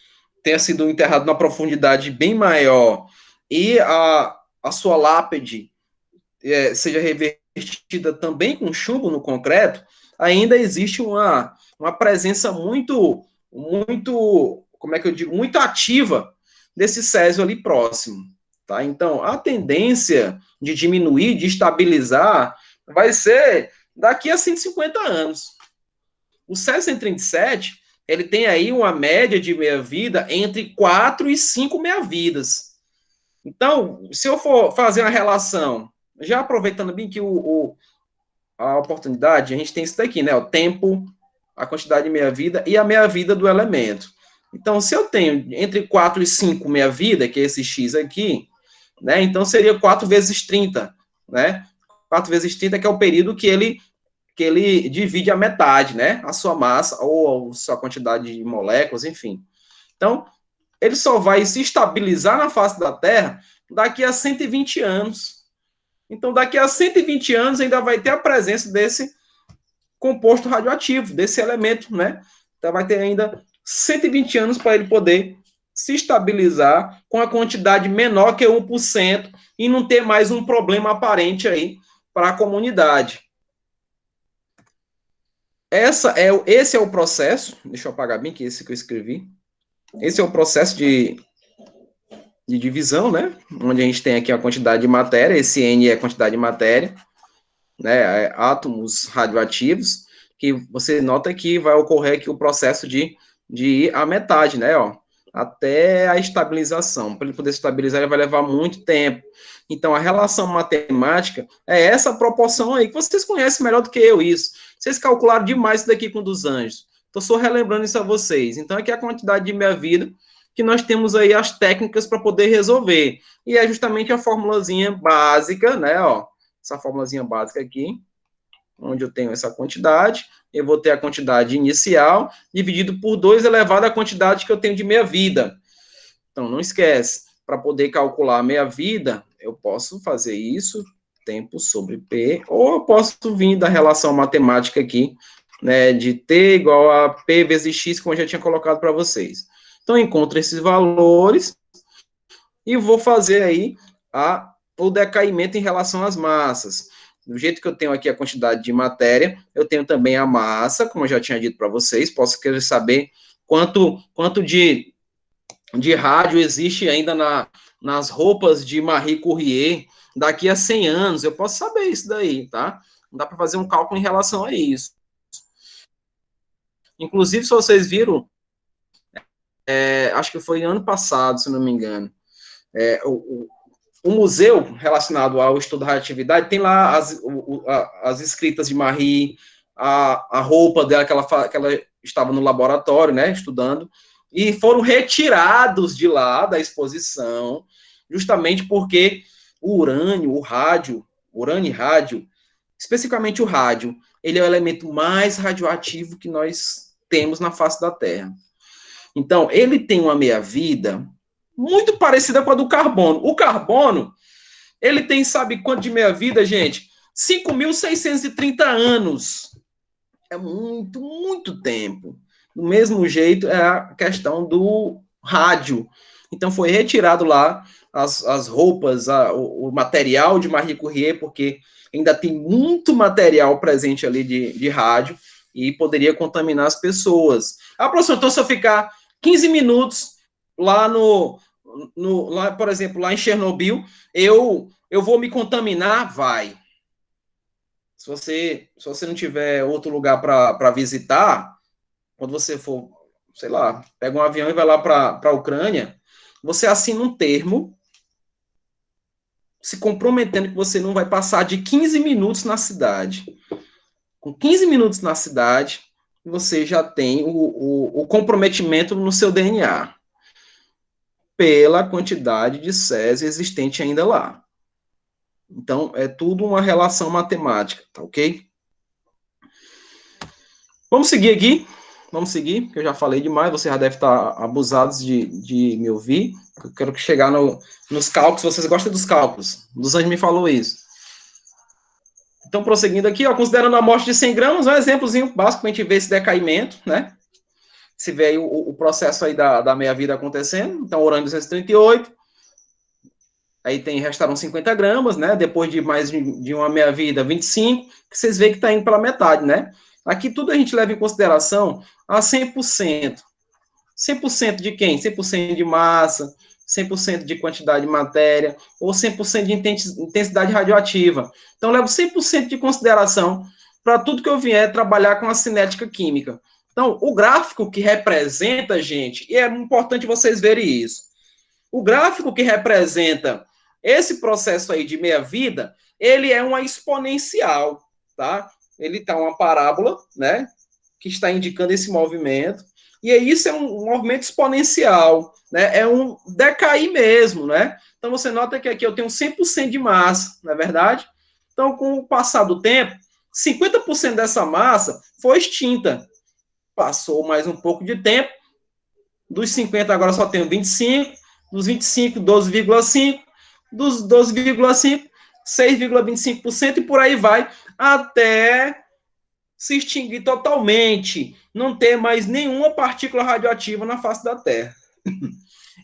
tenha sido enterrado numa profundidade bem maior, e a sua lápide seja revestida também com chumbo no concreto, ainda existe uma presença muito, como é que eu digo, muito ativa desse césio ali próximo. Tá? Então, a tendência de diminuir, de estabilizar, vai ser daqui a 150 anos. O Césio 137, ele tem aí uma média de meia-vida entre 4 e 5 meia-vidas. Então, se eu for fazer uma relação, já aproveitando bem que a oportunidade, a gente tem isso daqui, né? O tempo, a quantidade de meia-vida e a meia-vida do elemento. Então, se eu tenho entre 4 e 5 meia-vida, que é esse X aqui, né? Então, seria 4 vezes 30, né? 4 vezes 30, que é o período que ele divide a metade, né? A sua massa ou a sua quantidade de moléculas, enfim. Então, ele só vai se estabilizar na face da Terra daqui a 120 anos. Então, daqui a 120 anos ainda vai ter a presença desse composto radioativo, desse elemento, né? Então, vai ter ainda 120 anos para ele poder se estabilizar com a quantidade menor que 1% e não ter mais um problema aparente aí para a comunidade. Esse é o processo, deixa eu apagar bem que esse que eu escrevi. Esse é o processo de divisão, né? Onde a gente tem aqui a quantidade de matéria, esse N é a quantidade de matéria, né? Átomos radioativos, que você nota que vai ocorrer aqui o processo de ir à metade, né? Ó, até a estabilização. Para ele poder estabilizar, ele vai levar muito tempo. Então, a relação matemática é essa proporção aí, que vocês conhecem melhor do que eu isso. Vocês calcularam demais isso daqui com dos anjos. Estou só relembrando isso a vocês. Então, aqui é a quantidade de meia-vida que nós temos aí as técnicas para poder resolver. E é justamente a formulazinha básica, né? Ó, essa formulazinha básica aqui, onde eu tenho essa quantidade, eu vou ter a quantidade inicial dividido por 2 elevado à quantidade que eu tenho de meia-vida. Então, não esquece, para poder calcular a meia-vida, eu posso fazer isso tempo sobre P, ou eu posso vir da relação matemática aqui, né, de T igual a P vezes X, como eu já tinha colocado para vocês. Então, eu encontro esses valores e vou fazer aí o decaimento em relação às massas. Do jeito que eu tenho aqui a quantidade de matéria, eu tenho também a massa, como eu já tinha dito para vocês, posso querer saber quanto de rádio existe ainda nas roupas de Marie Curie daqui a 100 anos, eu posso saber isso daí, tá? Dá para fazer um cálculo em relação a isso. Inclusive, se vocês viram, acho que foi ano passado, se não me engano, o museu relacionado ao estudo da radioatividade tem lá as escritas de Marie, a roupa dela que ela estava no laboratório, né, estudando, e foram retirados de lá da exposição, justamente porque o urânio e rádio, especificamente o rádio, ele é o elemento mais radioativo que nós temos na face da Terra. Então, ele tem uma meia-vida muito parecida com a do carbono. O carbono, ele tem, sabe quanto de meia-vida, gente? 5.630 anos. É muito, muito tempo. Do mesmo jeito, é a questão do rádio. Então, foi retirado lá as roupas, o material de Marie Curie, porque ainda tem muito material presente ali de rádio e poderia contaminar as pessoas. Professor, então, se eu ficar 15 minutos lá lá, por exemplo, lá em Chernobyl, eu vou me contaminar? Vai. Se você não tiver outro lugar para visitar, quando você for, sei lá, pega um avião e vai lá para a Ucrânia, você assina um termo se comprometendo que você não vai passar de 15 minutos na cidade. Com 15 minutos na cidade, você já tem o comprometimento no seu DNA pela quantidade de césio existente ainda lá. Então, é tudo uma relação matemática, tá ok? Vamos seguir aqui. Vamos seguir, porque eu já falei demais, você já deve estar abusados de me ouvir. Eu quero chegar nos cálculos, vocês gostam dos cálculos. Dos Anjos me falou isso. Então, prosseguindo aqui, ó, considerando a amostra de 100 gramas, um exemplozinho básico para a gente ver esse decaimento, né? Se vê aí o processo aí da meia-vida acontecendo. Então, urânio 238. Aí restaram 50 gramas, né? Depois de mais de uma meia-vida, 25, que vocês veem que está indo pela metade, né? Aqui tudo a gente leva em consideração a 100%. 100% de quem? 100% de massa, 100% de quantidade de matéria, ou 100% de intensidade radioativa. Então, levo 100% de consideração para tudo que eu vier trabalhar com a cinética química. Então, o gráfico que representa, gente, e é importante vocês verem isso, o gráfico que representa esse processo aí de meia-vida, ele é uma exponencial, tá? Ele está uma parábola, né, que está indicando esse movimento, e isso é um movimento exponencial, né, é um decair mesmo, né? Então, você nota que aqui eu tenho 100% de massa, não é verdade? Então, com o passar do tempo, 50% dessa massa foi extinta. Passou mais um pouco de tempo, dos 50 agora só tenho 25, dos 25, 12,5, dos 12,5, 6,25% e por aí vai, até se extinguir totalmente, não ter mais nenhuma partícula radioativa na face da Terra.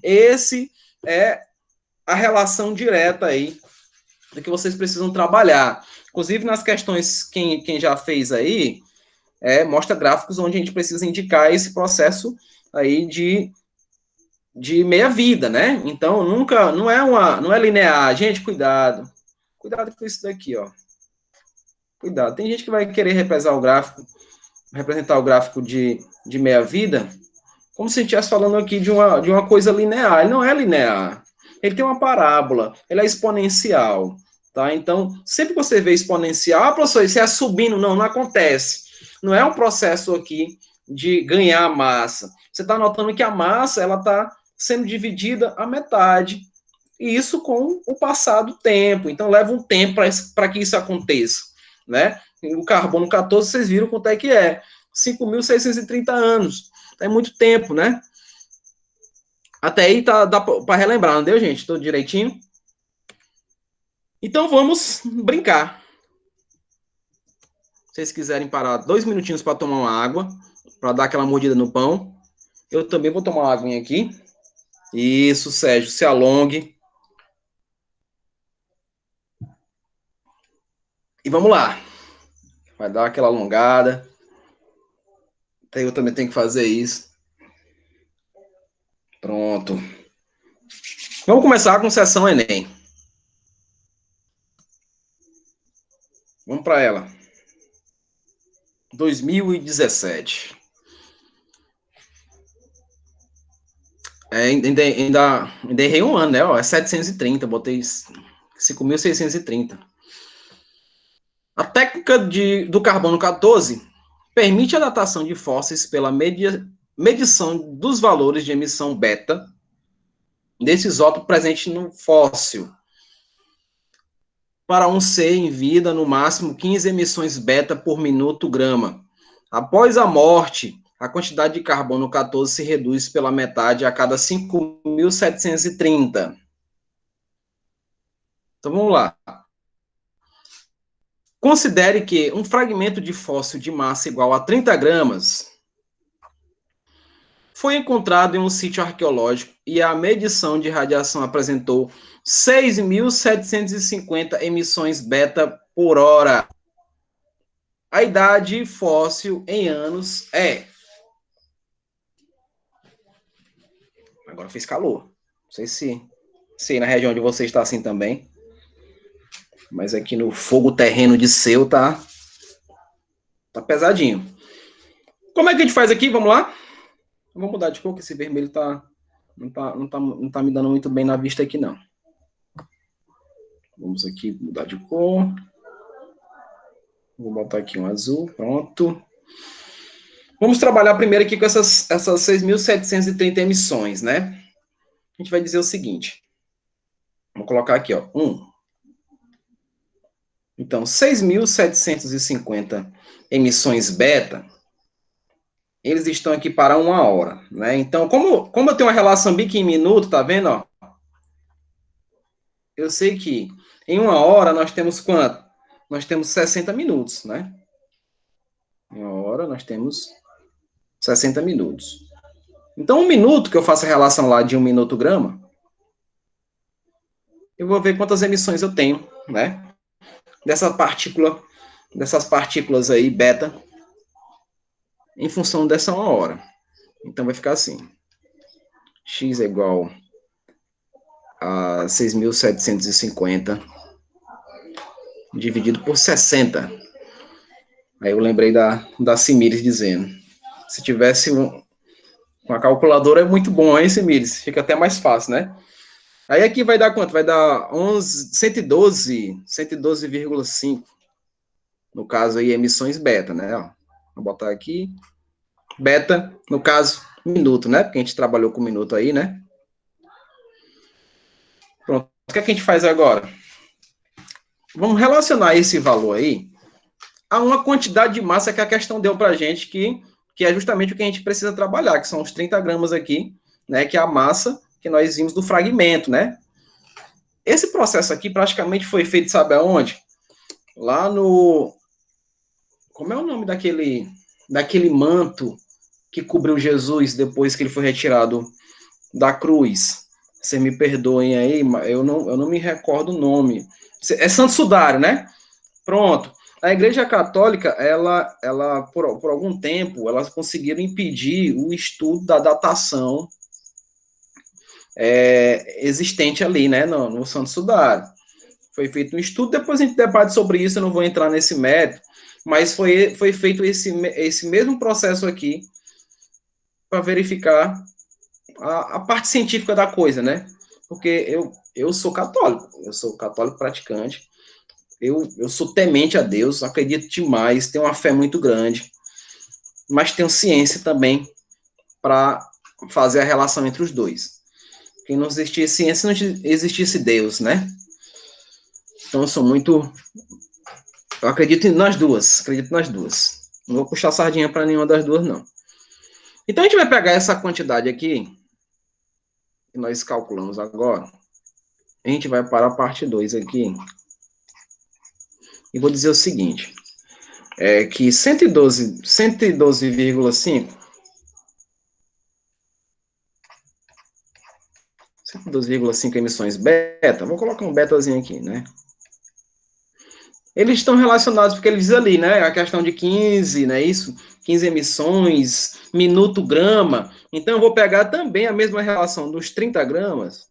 Esse é a relação direta aí que vocês precisam trabalhar. Inclusive, nas questões, quem já fez aí, mostra gráficos onde a gente precisa indicar esse processo aí de meia-vida, né? Então, não é linear. Gente, cuidado. Cuidado com isso daqui, ó. Cuidado. Tem gente que vai querer representar o gráfico de meia-vida, como se a gente estivesse falando aqui de uma coisa linear. Ele não é linear. Ele tem uma parábola. Ele é exponencial. Tá? Então, sempre que você vê exponencial, professor, isso é subindo. Não acontece. Não é um processo aqui de ganhar massa. Você está notando que a massa ela está sendo dividida à metade. E isso com o passar do tempo. Então, leva um tempo para que isso aconteça. Né? O carbono 14, vocês viram quanto é que é. 5.630 anos. É muito tempo, né? Até aí dá para relembrar, não deu, gente? Tudo direitinho? Então vamos brincar. Se vocês quiserem parar 2 minutinhos para tomar uma água, para dar aquela mordida no pão, eu também vou tomar uma aguinha aqui. Isso, Sérgio, se alongue. E vamos lá. Vai dar aquela alongada. Até eu também tenho que fazer isso. Pronto. Vamos começar com sessão Enem. Vamos para ela. 2017. Ainda errei um ano, né? Ó, é 730, botei 5.630. A técnica do carbono 14 permite a datação de fósseis pela medição dos valores de emissão beta desse isótopo presente no fóssil. Para um ser em vida, no máximo 15 emissões beta por minuto grama. Após a morte, a quantidade de carbono 14 se reduz pela metade a cada 5.730. Então vamos lá. Considere que um fragmento de fóssil de massa igual a 30 gramas foi encontrado em um sítio arqueológico e a medição de radiação apresentou 6.750 emissões beta por hora. A idade fóssil em anos é... Agora fez calor. Não sei se na região onde você está assim também. Mas aqui no fogo terreno de Seu tá pesadinho. Como é que a gente faz aqui? Vamos lá? Vou mudar de cor, que esse vermelho não tá me dando muito bem na vista aqui, não. Vamos aqui mudar de cor. Vou botar aqui um azul, pronto. Vamos trabalhar primeiro aqui com essas 6.730 emissões, né? A gente vai dizer o seguinte. Vamos colocar aqui, ó, 1. Então, 6.750 emissões beta, eles estão aqui para 1 hora, né? Então, como eu tenho uma relação bico em minuto, tá vendo, ó? Eu sei que em 1 hora nós temos quanto? Nós temos 60 minutos, né? Em 1 hora nós temos 60 minutos. Então, 1 minuto que eu faço a relação lá de 1 minuto grama, eu vou ver quantas emissões eu tenho, né? Dessas partículas aí, beta, em função dessa 1 hora. Então, vai ficar assim. X é igual a 6.750 dividido por 60. Aí eu lembrei da Simires dizendo, se tivesse uma calculadora é muito bom, hein, Simires? Fica até mais fácil, né? Aí aqui vai dar quanto? Vai dar 112,5. No caso aí, emissões beta, né? Ó, vou botar aqui. Beta, no caso, minuto, né? Porque a gente trabalhou com minuto aí, né? Pronto. O que é que a gente faz agora? Vamos relacionar esse valor aí a uma quantidade de massa que a questão deu pra gente, que é justamente o que a gente precisa trabalhar, que são os 30 gramas aqui, né? Que é a massa que nós vimos do fragmento, né? Esse processo aqui praticamente foi feito, sabe aonde? Lá no... Como é o nome daquele manto que cobriu Jesus depois que ele foi retirado da cruz? Vocês me perdoem aí, eu não me recordo o nome. É Santo Sudário, né? Pronto. A Igreja Católica, ela por algum tempo, elas conseguiram impedir o estudo da datação existente ali, né, no Santo Sudário. Foi feito um estudo, depois a gente debate sobre isso, eu não vou entrar nesse mérito, mas foi feito esse mesmo processo aqui para verificar a parte científica da coisa, né? Porque eu sou católico praticante, eu sou temente a Deus, acredito demais, tenho uma fé muito grande, mas tenho ciência também para fazer a relação entre os dois. Que não existisse ciência, não existisse Deus, né? Então eu sou muito... Eu acredito nas duas. Não vou puxar sardinha para nenhuma das duas, não. Então a gente vai pegar essa quantidade aqui, que nós calculamos agora. A gente vai para a parte 2 aqui. e vou dizer o seguinte, que 112,5 emissões beta, vou colocar um betazinho aqui, né? Eles estão relacionados, porque ele diz ali, né, a questão de 15, né, isso? 15 emissões, minuto-grama. Então, eu vou pegar também a mesma relação dos 30 gramas.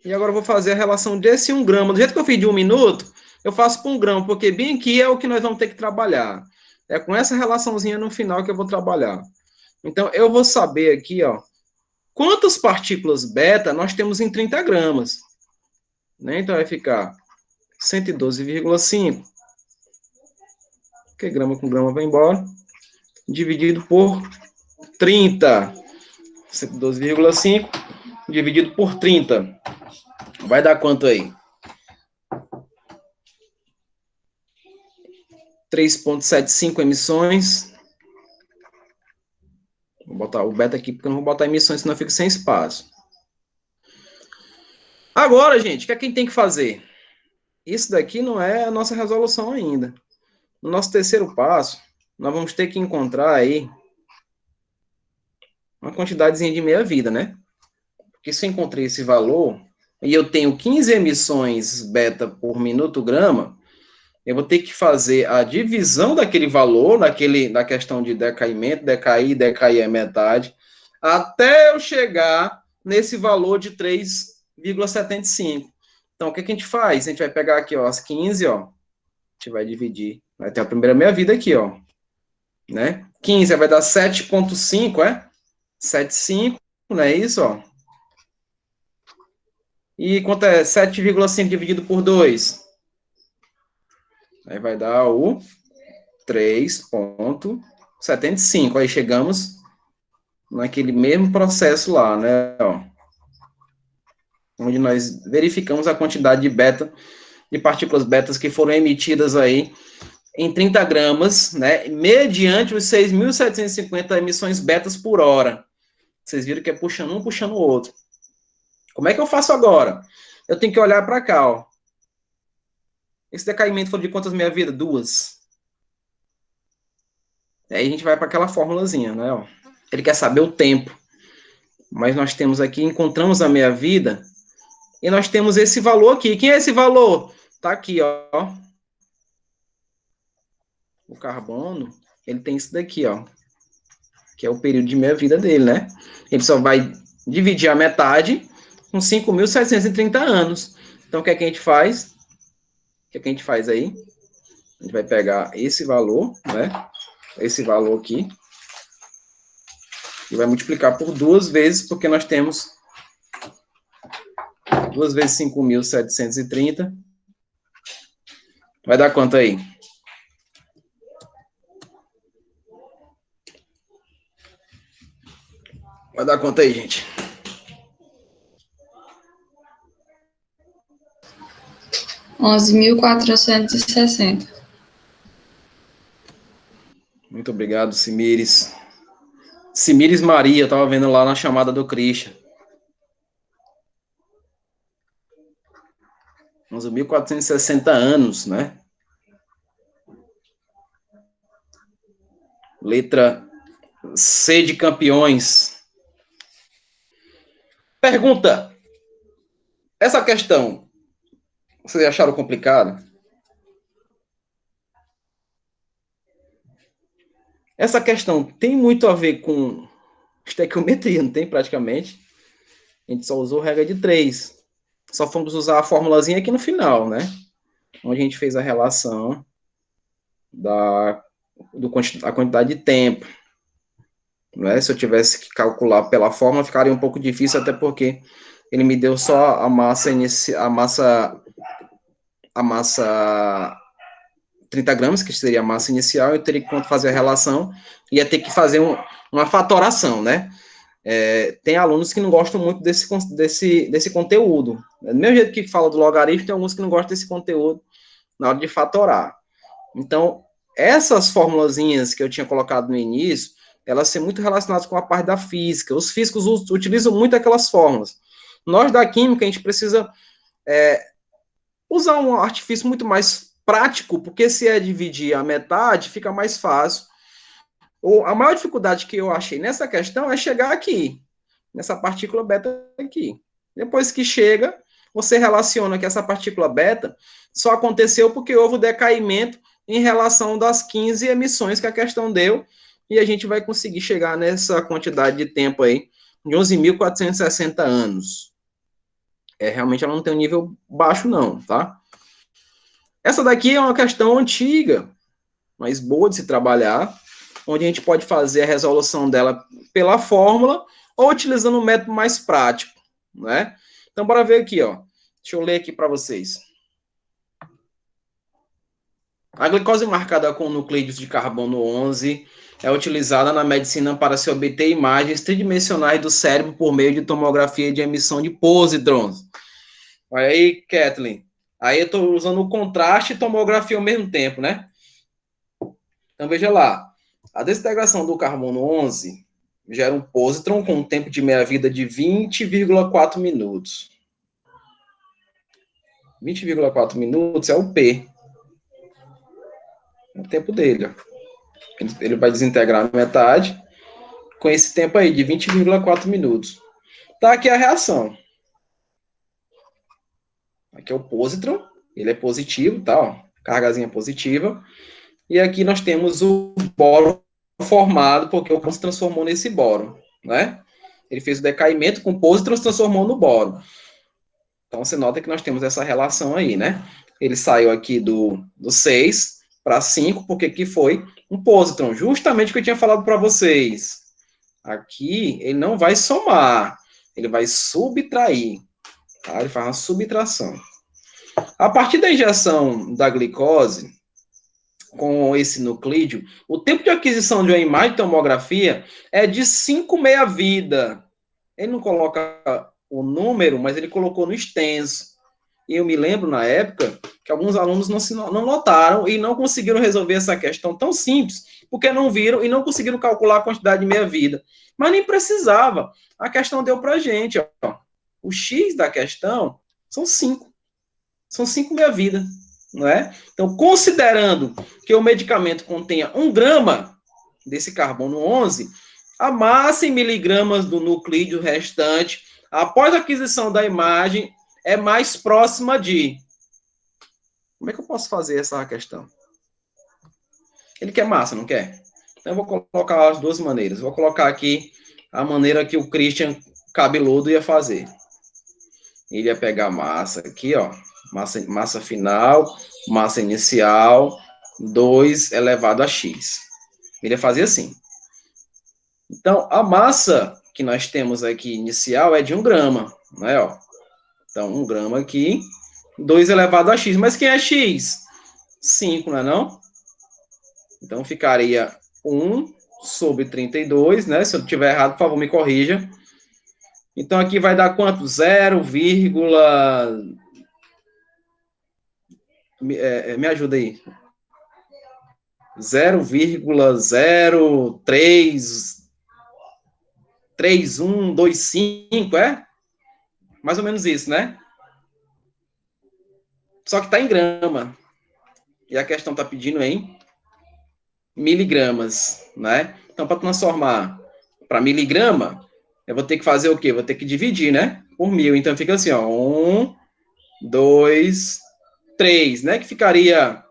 E agora eu vou fazer a relação desse 1 grama. Do jeito que eu fiz de 1 minuto, eu faço com 1 grama, porque bem aqui é o que nós vamos ter que trabalhar. É com essa relaçãozinha no final que eu vou trabalhar. Então, eu vou saber aqui, ó, quantas partículas beta nós temos em 30 gramas. Né? Então, vai ficar 112,5, porque grama com grama vai embora, dividido por 30. 112,5 dividido por 30. Vai dar quanto aí? 3,75 emissões. Vou botar o beta aqui, porque eu não vou botar emissões, senão eu fico sem espaço. Agora, gente, o que é que a gente tem que fazer? Isso daqui não é a nossa resolução ainda. No nosso terceiro passo, nós vamos ter que encontrar aí uma quantidadezinha de meia-vida, né? Porque se eu encontrei esse valor, e eu tenho 15 emissões beta por minuto-grama, eu vou ter que fazer a divisão daquele valor, da questão de decaimento, decair é metade, até eu chegar nesse valor de 3,75. Então, o que a gente faz? A gente vai pegar aqui, ó, as 15, ó, a gente vai dividir, vai ter a primeira meia-vida aqui, ó, né? 15 vai dar 7,5, 7,5, não é isso, ó? E quanto é 7,5 dividido por 2? Aí vai dar o 3,75. Aí chegamos naquele mesmo processo lá, né? Ó, onde nós verificamos a quantidade de partículas betas que foram emitidas aí em 30 gramas, né? Mediante os 6.750 emissões betas por hora. Vocês viram que é puxando um, puxando o outro. Como é que eu faço agora? Eu tenho que olhar para cá, ó. Esse decaimento foi de quantas meia-vida? 2. Aí a gente vai para aquela formulazinha, né? Ó. Ele quer saber o tempo. Mas nós temos aqui, encontramos a meia-vida, e nós temos esse valor aqui. Quem é esse valor? Tá aqui, ó. O carbono, ele tem isso daqui, ó. Que é o período de meia-vida dele, né? Ele só vai dividir a metade com 5.730 anos. Então, o que é que a gente faz? O que é que a gente faz aí? A gente vai pegar esse valor, né? Esse valor aqui. E vai multiplicar por 2 vezes, porque nós temos 2 vezes 5.730. Vai dar quanto aí? Vai dar quanto aí, gente? $11.460. Muito obrigado, Simires. Simires Maria, eu estava vendo lá na chamada do Christian. 11.460 anos, né? Letra C de campeões. Pergunta. Essa questão, vocês acharam complicada? Essa questão tem muito a ver com estequiometria, não tem praticamente? A gente só usou regra de 3. Só fomos usar a formulazinha aqui no final, né? Onde a gente fez a relação da quantidade de tempo. Né? Se eu tivesse que calcular pela fórmula, ficaria um pouco difícil, até porque ele me deu só a massa 30 gramas, que seria a massa inicial. Eu teria que fazer a relação, ia ter que fazer uma fatoração, né? Tem alunos que não gostam muito desse conteúdo. Do mesmo jeito que fala do logaritmo, tem alguns que não gostam desse conteúdo na hora de fatorar. Então, essas formulazinhas que eu tinha colocado no início, elas são muito relacionadas com a parte da física. Os físicos utilizam muito aquelas fórmulas. Nós, da química, a gente precisa usar um artifício muito mais prático, porque se é dividir a metade, fica mais fácil. A maior dificuldade que eu achei nessa questão é chegar aqui, nessa partícula beta aqui. Depois que chega, você relaciona que essa partícula beta só aconteceu porque houve o decaimento em relação das 15 emissões que a questão deu, e a gente vai conseguir chegar nessa quantidade de tempo aí, de 11.460 anos. Realmente ela não tem um nível baixo não, tá? Essa daqui é uma questão antiga, mas boa de se trabalhar, onde a gente pode fazer a resolução dela pela fórmula ou utilizando um método mais prático, né? Então, bora ver aqui, ó. Deixa eu ler aqui para vocês. A glicose marcada com nucleídos de carbono 11 é utilizada na medicina para se obter imagens tridimensionais do cérebro por meio de tomografia de emissão de pósitrons. Olha aí, Kathleen. Aí eu estou usando o contraste e tomografia ao mesmo tempo, né? Então, veja lá. A desintegração do carbono 11 gera um pósitron com um tempo de meia-vida de 20,4 minutos. 20,4 minutos é o P. É o tempo dele, ó. Ele vai desintegrar a metade com esse tempo aí, de 20,4 minutos. Tá aqui a reação. Aqui é o pósitron, ele é positivo, tá? Ó, cargazinha positiva. E aqui nós temos o boro formado, porque o pósitron se transformou nesse boro, né? Ele fez o decaimento com o pósitron, se transformou no boro. Então, você nota que nós temos essa relação aí, né? Ele saiu aqui do 6 para 5, porque aqui foi um pósitron, justamente o que eu tinha falado para vocês. Aqui, ele não vai somar, ele vai subtrair, tá? Ele faz uma subtração. A partir da injeção da glicose, com esse nuclídeo, o tempo de aquisição de uma imagem de tomografia é de 5 meia-vida. Ele não coloca o número, mas ele colocou no extenso. E eu me lembro, na época, que alguns alunos não notaram e não conseguiram resolver essa questão tão simples, porque não viram e não conseguiram calcular a quantidade de meia-vida. Mas nem precisava. A questão deu para a gente. Ó. O X da questão são 5. São 5 meia-vida. Não é? Então, considerando que o medicamento contenha 1 grama desse carbono 11, a massa em miligramas do nuclídeo restante, após a aquisição da imagem, é mais próxima de... Como é que eu posso fazer essa questão? Ele quer massa, não quer? Então, eu vou colocar as duas maneiras. Vou colocar aqui a maneira que o Christian cabeludo ia fazer. Ele ia pegar a massa aqui, ó. Massa final, massa inicial, 2 elevado a x. Ele ia fazer assim. Então, a massa que nós temos aqui inicial é de 1 grama, né? Ó. Então, 1 grama aqui, 2 elevado a x. Mas quem é x? 5, não é não? Então, ficaria 1 sobre 32, né? Se eu estiver errado, por favor, me corrija. Então, aqui vai dar quanto? 0, me ajuda aí. 0,033125, é? Mais ou menos isso, né? Só que está em grama. E a questão está pedindo em miligramas, né? Então, para transformar para miligrama, eu vou ter que fazer o quê? Vou ter que dividir, né? Por 1000. Então, fica assim, ó. 1, 2, 3, né? Que ficaria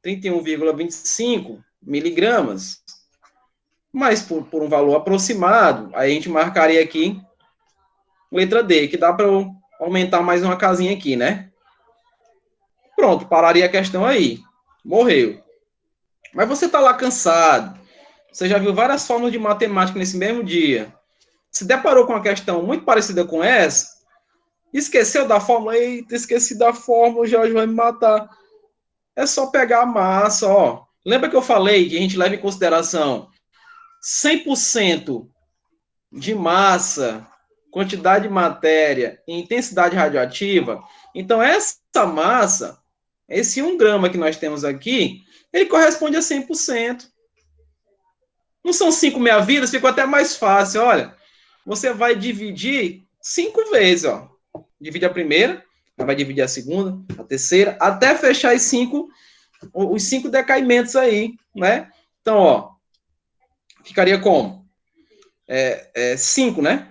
31,25 miligramas. Mas por um valor aproximado, aí a gente marcaria aqui letra D, que dá para eu aumentar mais uma casinha aqui, né? Pronto, pararia a questão aí. Morreu. Mas você está lá cansado. Você já viu várias fórmulas de matemática nesse mesmo dia. Se deparou com uma questão muito parecida com essa, esqueceu da fórmula? Eita, esqueci da fórmula, o Jorge vai me matar. É só pegar a massa, ó. Lembra que eu falei que a gente leva em consideração 100% de massa, quantidade de matéria e intensidade radioativa? Então, essa massa, esse 1 grama que nós temos aqui, ele corresponde a 100%. Não são 5 meia-vidas? Ficou até mais fácil, olha. Você vai dividir 5 vezes, ó. Divide a primeira, vai dividir a segunda, a terceira, até fechar os 5 decaimentos aí, né? Então, ó, ficaria como? 5, né?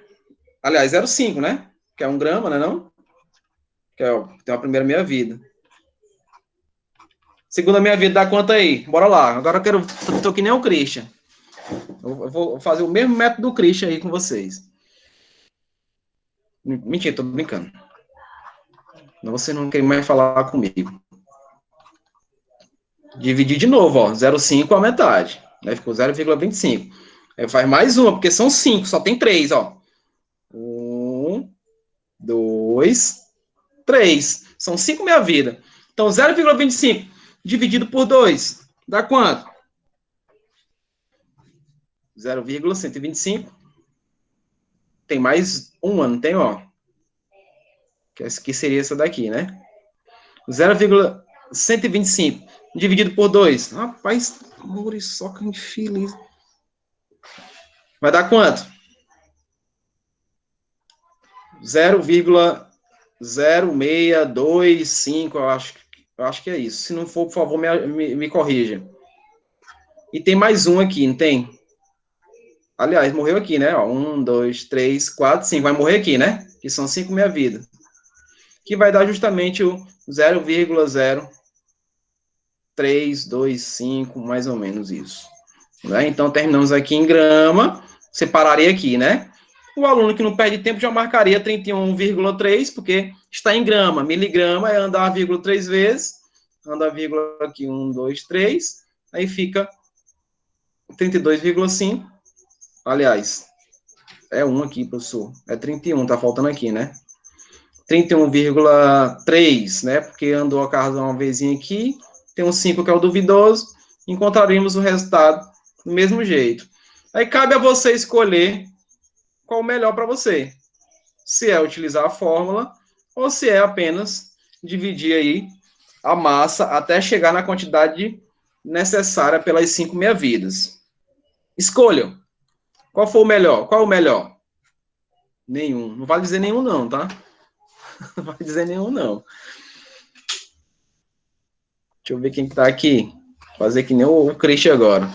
Aliás, 0,5, né? Que é 1 grama, né, não? Que é, tem a primeira meia-vida. Segunda meia-vida dá quanto aí? Bora lá. Agora eu tô que nem o Christian. Eu vou fazer o mesmo método do Christian aí com vocês. Mentira, tô brincando. Você não quer mais falar comigo. Dividir de novo, ó. 0,5 a metade. Né? Ficou 0,25. Aí faz mais uma, porque são 5, só tem 3, ó. 1, 2, 3. São 5 meia-vida. Então, 0,25 dividido por 2 dá quanto? 0,125. Tem mais uma, não tem, ó? Que seria essa daqui, né? 0,125 dividido por 2. Rapaz, muriçoca infeliz. Vai dar quanto? 0,0625, eu acho que é isso. Se não for, por favor, me corrija. E tem mais um aqui, não tem? Aliás, morreu aqui, né? 1, 2, 3, 4, 5. Vai morrer aqui, né? Que são 5 meia-vida. Que vai dar justamente o 0,0325, mais ou menos isso. Né? Então, terminamos aqui em grama. Separaria aqui, né? O aluno que não perde tempo já marcaria 31,3, porque está em grama. Miligrama é andar 1,3 vezes. Anda vírgula aqui, 1, 2, 3. Aí fica 32,5. Aliás, é 1 aqui, professor. É 31, tá faltando aqui, né? 31,3, né? Porque andou a casa uma vezinha aqui. Tem um 5 que é o duvidoso. Encontraremos o resultado do mesmo jeito. Aí cabe a você escolher qual o melhor para você. Se é utilizar a fórmula ou se é apenas dividir aí a massa até chegar na quantidade necessária pelas 5 meia-vidas. Escolham. Qual foi o melhor? Qual é o melhor? Nenhum. Não vale dizer nenhum não, tá? Não vale dizer nenhum não. Deixa eu ver quem tá aqui. Fazer que nem o Christian agora.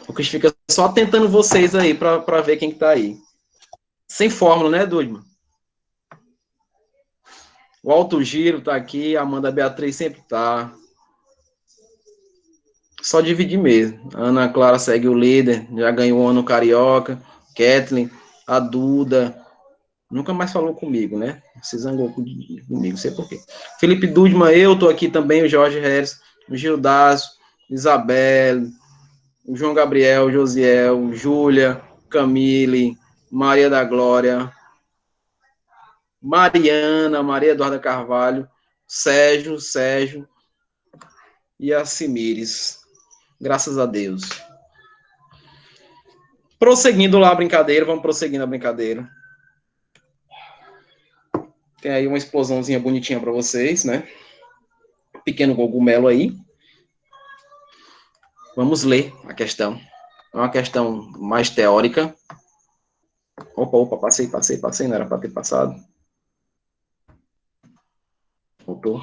O Christian fica só tentando vocês aí para ver quem que tá aí. Sem fórmula, né, Dudman? O Alto Giro tá aqui, a Amanda Beatriz sempre tá. Só dividir mesmo. A Ana Clara segue o líder, já ganhou o ano carioca. Kathleen, a Duda, nunca mais falou comigo, né? Se zangou comigo, não sei porquê. Felipe Dudman, eu tô aqui também, o Jorge Harris, o Gildaço, Isabelle, o João Gabriel, Josiel, Júlia, Camille, Maria da Glória, Mariana, Maria Eduarda Carvalho, Sérgio e a Simires. Graças a Deus. Prosseguindo lá a brincadeira, vamos prosseguindo a brincadeira. Tem aí uma explosãozinha bonitinha para vocês, né? Pequeno cogumelo aí. Vamos ler a questão. É uma questão mais teórica. Opa, passei, não era para ter passado. Voltou.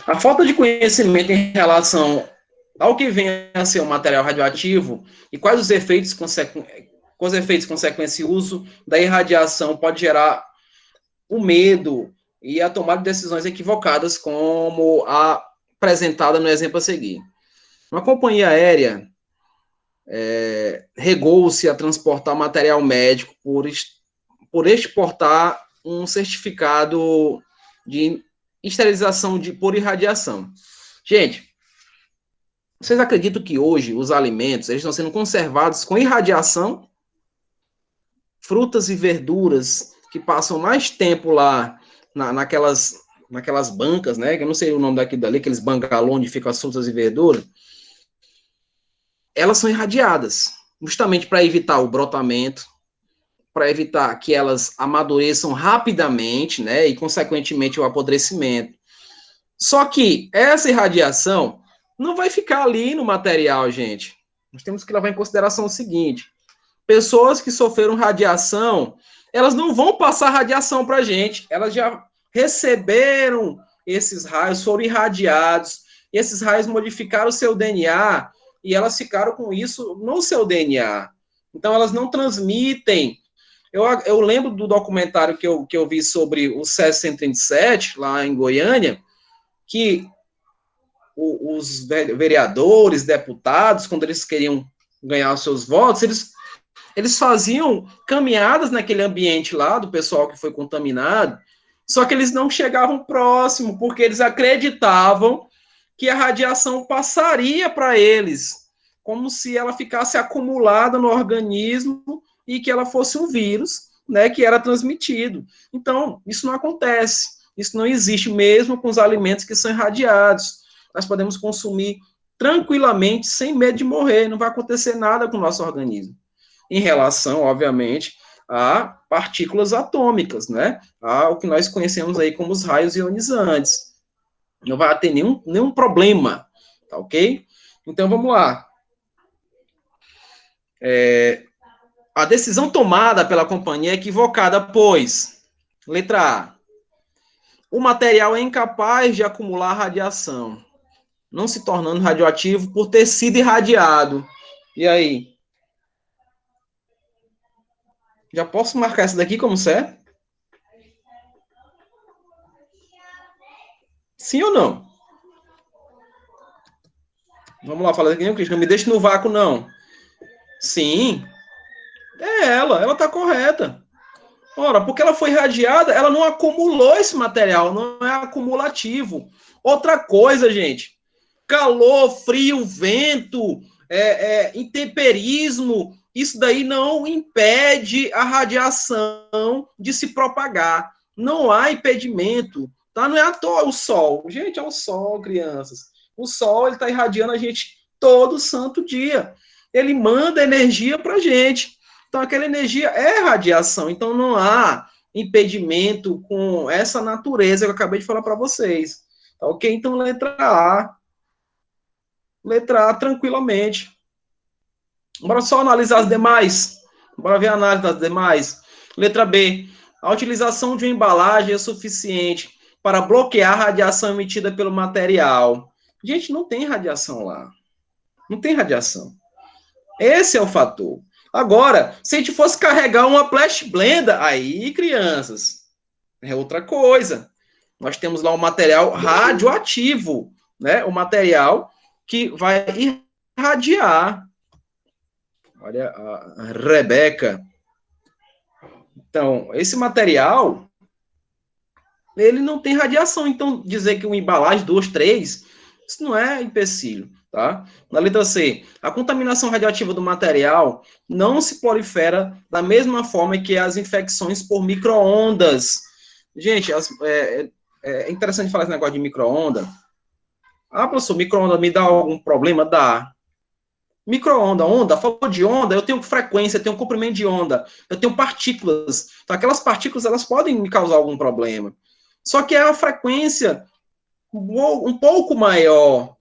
A falta de conhecimento em relação ao que vem a ser um material radioativo e quais os efeitos consequentes do uso da irradiação pode gerar o medo e a tomada de decisões equivocadas, como a apresentada no exemplo a seguir. Uma companhia aérea regou-se a transportar material médico por exportar um certificado de esterilização por irradiação. Gente, vocês acreditam que hoje os alimentos eles estão sendo conservados com irradiação? Frutas e verduras que passam mais tempo lá naquelas bancas, né? Que eu não sei o nome daquilo dali, aqueles bangalô onde ficam as frutas e verduras. Elas são irradiadas, justamente para evitar o brotamento, para evitar que elas amadureçam rapidamente, né? E, consequentemente, o apodrecimento. Só que essa irradiação não vai ficar ali no material, gente. Nós temos que levar em consideração o seguinte: pessoas que sofreram radiação, elas não vão passar radiação para a gente, elas já receberam esses raios, foram irradiados, e esses raios modificaram o seu DNA, e elas ficaram com isso no seu DNA. Então, elas não transmitem. Eu lembro do documentário que eu vi sobre o CES-137, lá em Goiânia, que os vereadores, deputados, quando eles queriam ganhar os seus votos, eles faziam caminhadas naquele ambiente lá, do pessoal que foi contaminado, só que eles não chegavam próximo, porque eles acreditavam que a radiação passaria para eles, como se ela ficasse acumulada no organismo e que ela fosse um vírus, né, que era transmitido. Então, isso não acontece. Isso não existe mesmo com os alimentos que são irradiados. Nós podemos consumir tranquilamente, sem medo de morrer, não vai acontecer nada com o nosso organismo. Em relação, obviamente, a partículas atômicas, né? A o que nós conhecemos aí como os raios ionizantes. Não vai ter nenhum problema, tá ok? Então, vamos lá. A decisão tomada pela companhia é equivocada, pois, letra A, o material é incapaz de acumular radiação, não se tornando radioativo por ter sido irradiado. E aí? Já posso marcar essa daqui como certo? Sim ou não? Vamos lá, fala aqui, Cris, não me deixe no vácuo, não. Sim. É ela está correta. Ora, porque ela foi irradiada, ela não acumulou esse material, não é acumulativo. Outra coisa, gente, calor, frio, vento, intemperismo, isso daí não impede a radiação de se propagar. Não há impedimento, tá? Não é à toa o sol. Gente, é o sol, crianças. O sol, ele está irradiando a gente todo santo dia. Ele manda energia para a gente. Então, aquela energia é radiação. Então, não há impedimento com essa natureza que eu acabei de falar para vocês. Tá ok? Então, letra A. Letra A, tranquilamente. Bora só analisar as demais. Bora ver a análise das demais. Letra B. A utilização de uma embalagem é suficiente para bloquear a radiação emitida pelo material. Gente, não tem radiação lá. Não tem radiação. Esse é o fator. Agora, se a gente fosse carregar uma flash blender, aí, crianças, é outra coisa. Nós temos lá um material radioativo, né? O material que vai irradiar. Olha a Rebeca. Então, esse material, ele não tem radiação. Então, dizer que uma embalagem, 2, 3, isso não é empecilho. Tá? Na letra C, a contaminação radioativa do material não se prolifera da mesma forma que as infecções por micro-ondas. Gente, é interessante falar esse negócio de micro-onda. Ah, professor, micro-onda me dá algum problema? Dá. Micro-onda, onda, falou de onda, eu tenho frequência, eu tenho comprimento de onda, eu tenho partículas. Então, aquelas partículas, elas podem me causar algum problema. Só que é a frequência um pouco maior,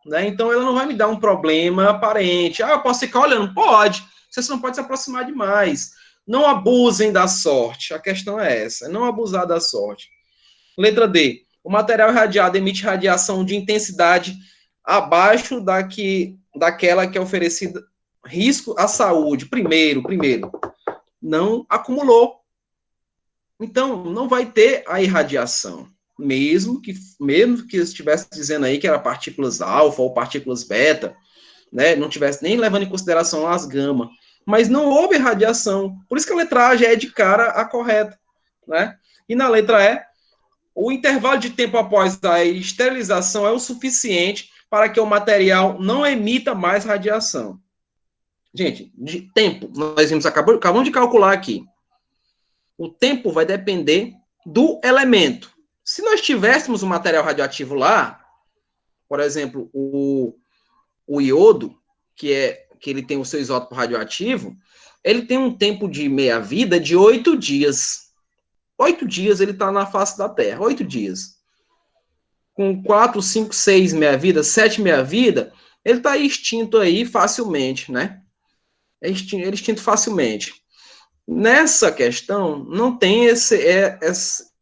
né? Então, ela não vai me dar um problema aparente. Ah, eu posso ficar olhando? Pode. Você só não pode se aproximar demais. Não abusem da sorte. A questão é essa. Não abusar da sorte. Letra D. O material irradiado emite radiação de intensidade abaixo daquela que é oferecida risco à saúde. Primeiro. Não acumulou. Então, não vai ter a irradiação. Mesmo que estivesse dizendo aí que era partículas alfa ou partículas beta, né, não tivesse nem levando em consideração as gama, mas não houve radiação, por isso que a letra A já é de cara a correta, né? E na letra E, o intervalo de tempo após a esterilização é o suficiente para que o material não emita mais radiação. Gente, de tempo, acabamos de calcular aqui. O tempo vai depender do elemento. Se nós tivéssemos um material radioativo lá, por exemplo, o iodo, que ele tem o seu isótopo radioativo, ele tem um tempo de meia-vida de 8 dias. 8 dias ele está na face da Terra, 8 dias. Com 4, 5, 6 meia-vida, 7 meia-vida, ele está extinto aí facilmente, né? Ele é extinto facilmente. Nessa questão, não tem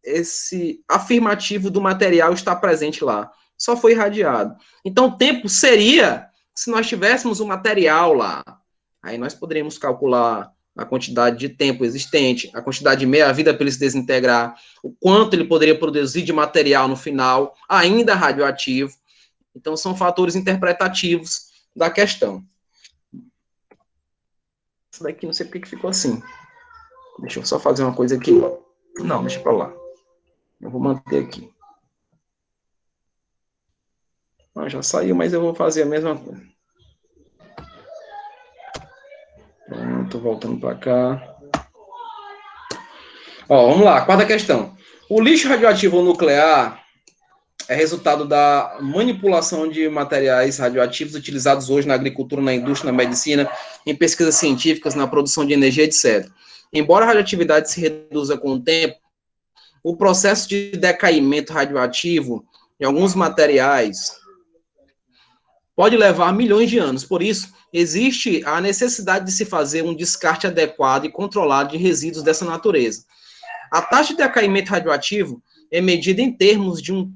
esse afirmativo do material está presente lá. Só foi irradiado. Então, o tempo seria se nós tivéssemos o material lá. Aí nós poderíamos calcular a quantidade de tempo existente, a quantidade de meia-vida para ele se desintegrar, o quanto ele poderia produzir de material no final, ainda radioativo. Então, são fatores interpretativos da questão. Isso daqui não sei porque que ficou assim. Deixa eu só fazer uma coisa aqui. Não, deixa para lá. Eu vou manter aqui. Ah, já saiu, mas eu vou fazer a mesma coisa. Pronto, voltando para cá. Ó, vamos lá, quarta questão. O lixo radioativo nuclear é resultado da manipulação de materiais radioativos utilizados hoje na agricultura, na indústria, na medicina, em pesquisas científicas, na produção de energia, etc. Embora a radioatividade se reduza com o tempo, o processo de decaimento radioativo em alguns materiais pode levar milhões de anos. Por isso, existe a necessidade de se fazer um descarte adequado e controlado de resíduos dessa natureza. A taxa de decaimento radioativo é medida em termos de um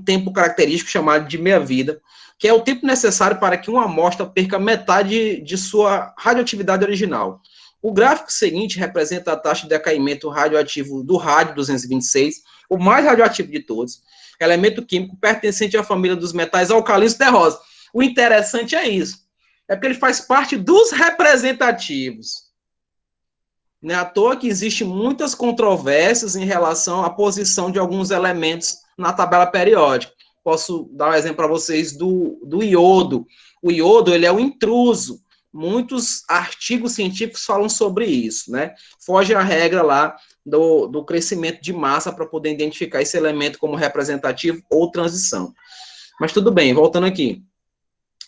tempo característico chamado de meia-vida, que é o tempo necessário para que uma amostra perca metade de sua radioatividade original. O gráfico seguinte representa a taxa de decaimento radioativo do rádio 226, o mais radioativo de todos, elemento químico pertencente à família dos metais alcalinos terrosos. O interessante é isso. É porque ele faz parte dos representativos. Não é à toa que existem muitas controvérsias em relação à posição de alguns elementos na tabela periódica. Posso dar um exemplo para vocês do iodo. O iodo, ele é um intruso. Muitos artigos científicos falam sobre isso, né? Foge à regra lá do crescimento de massa para poder identificar esse elemento como representativo ou transição. Mas tudo bem, voltando aqui.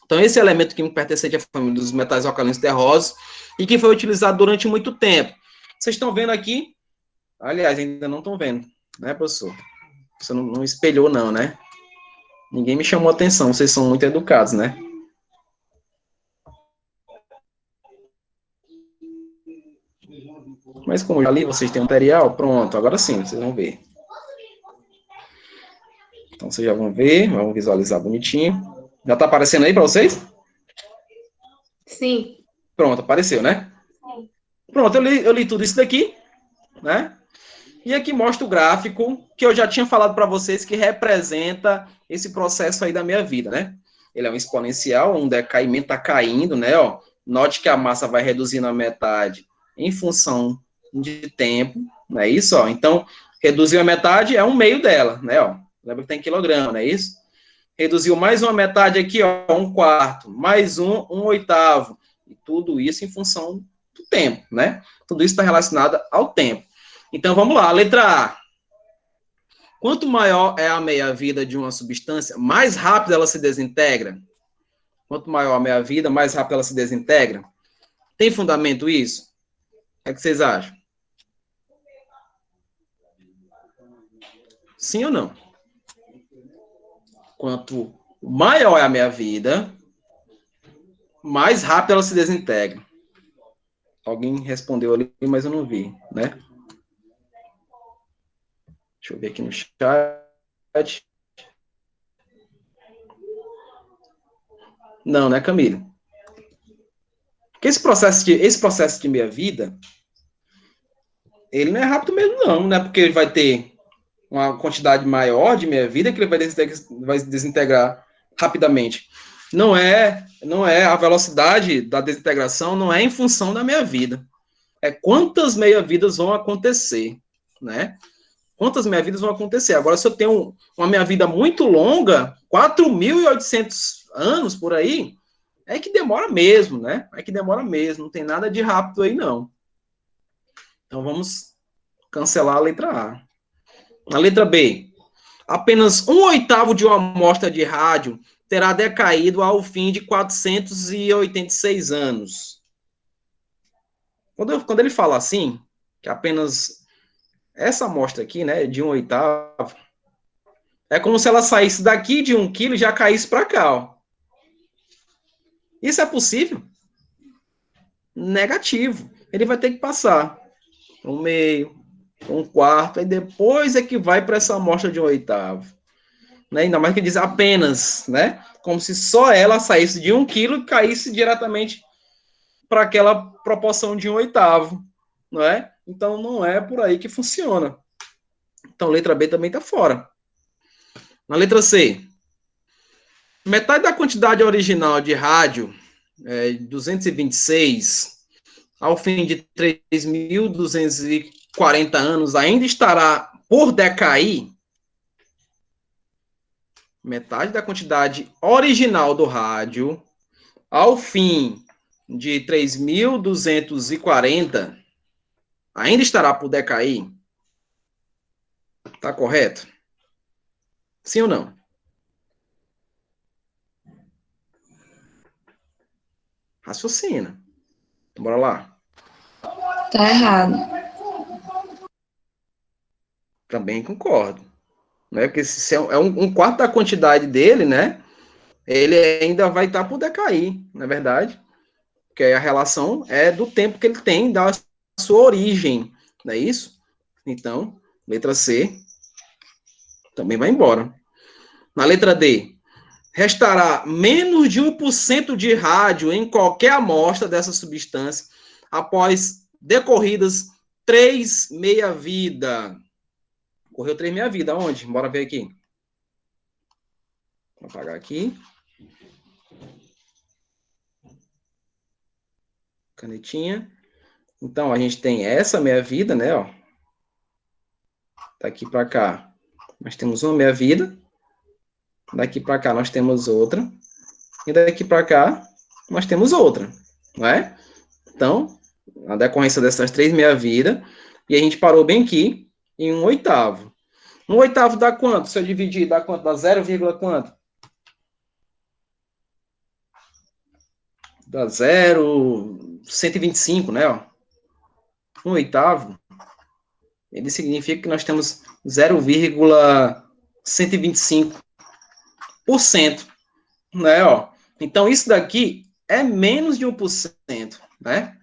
Então, esse elemento químico pertencente à família dos metais alcalinos terrosos e que foi utilizado durante muito tempo. Vocês estão vendo aqui? Aliás, ainda não estão vendo, né, professor? Você não espelhou, não, né? Ninguém me chamou a atenção, vocês são muito educados, né? Mas como eu já li, vocês têm um material, pronto, agora sim, vocês vão ver. Então, vocês já vão ver, vão visualizar bonitinho. Já está aparecendo aí para vocês? Sim. Pronto, apareceu, né? Sim. Pronto, eu li tudo isso daqui, né? E aqui mostra o gráfico que eu já tinha falado para vocês que representa esse processo aí da minha vida, né? Ele é um exponencial, um decaimento está caindo, né? Ó, note que a massa vai reduzindo a metade em função de tempo, não é isso? Ó? Então, reduziu a metade é um meio dela, né? Ó, lembra que tem quilograma, não é isso? Reduziu mais uma metade aqui, ó, um quarto, mais um oitavo. E tudo isso em função do tempo, né? Tudo isso está relacionado ao tempo. Então, vamos lá, letra A. Quanto maior é a meia-vida de uma substância, mais rápido ela se desintegra. Quanto maior a meia-vida, mais rápido ela se desintegra. Tem fundamento isso? O que vocês acham? Sim ou não? Quanto maior é a meia-vida, mais rápido ela se desintegra. Alguém respondeu ali, mas eu não vi, né? Deixa eu ver aqui no chat. Não, né, Camila? Porque esse processo de meia-vida, ele não é rápido mesmo, não é porque ele vai ter uma quantidade maior de meia-vida que ele vai desintegrar rapidamente. Não é a velocidade da desintegração, não é em função da meia-vida. É quantas meia-vidas vão acontecer, né? Quantas meia-vidas vão acontecer? Agora, se eu tenho uma meia-vida muito longa, 4.800 anos por aí, é que demora mesmo, né? É que demora mesmo, não tem nada de rápido aí, não. Então, vamos cancelar a letra A. A letra B. Apenas 1/8 de uma amostra de rádio terá decaído ao fim de 486 anos. Quando ele fala assim, que apenas essa amostra aqui, né, de 1/8, é como se ela saísse daqui de 1 quilo e já caísse para cá, ó. Isso é possível? Negativo. Ele vai ter que passar para o meio, um quarto, e depois é que vai para essa amostra de um oitavo. Né? Ainda mais que diz apenas, né? Como se só ela saísse de 1 quilo e caísse diretamente para aquela proporção de um oitavo, não é? Então, não é por aí que funciona. Então, letra B também está fora. Na letra C, metade da quantidade original de rádio, 226, ao fim de 3.240 anos, ainda estará por decair. Metade da quantidade original do rádio, ao fim de 3.240, ainda estará por decair? Tá correto? Sim ou não? Raciocina. Bora lá. Tá errado. Também concordo. Né? Porque se é um quarto da quantidade dele, né? Ele ainda vai estar por decair, não é verdade? Porque a relação é do tempo que ele tem, da sua origem, não é isso? Então, letra C também vai embora. Na letra D, restará menos de 1% de rádio em qualquer amostra dessa substância após decorridas 3 meia-vida. Correu 3 meia-vida, aonde? Bora ver aqui. Vou apagar aqui. Canetinha. Então, a gente tem essa meia-vida, né, ó. Daqui para cá, nós temos uma meia-vida. Daqui para cá, nós temos outra. E daqui para cá, nós temos outra, não é? Então, a decorrência dessas 3 meia-vida, e a gente parou bem aqui em 1/8. 1/8 dá quanto? Se eu dividir, dá quanto? Dá 0, quanto? Dá 0,125, né? Ó. 1/8, ele significa que nós temos 0,125%, né? Ó. Então, isso daqui é menos de 1%, né?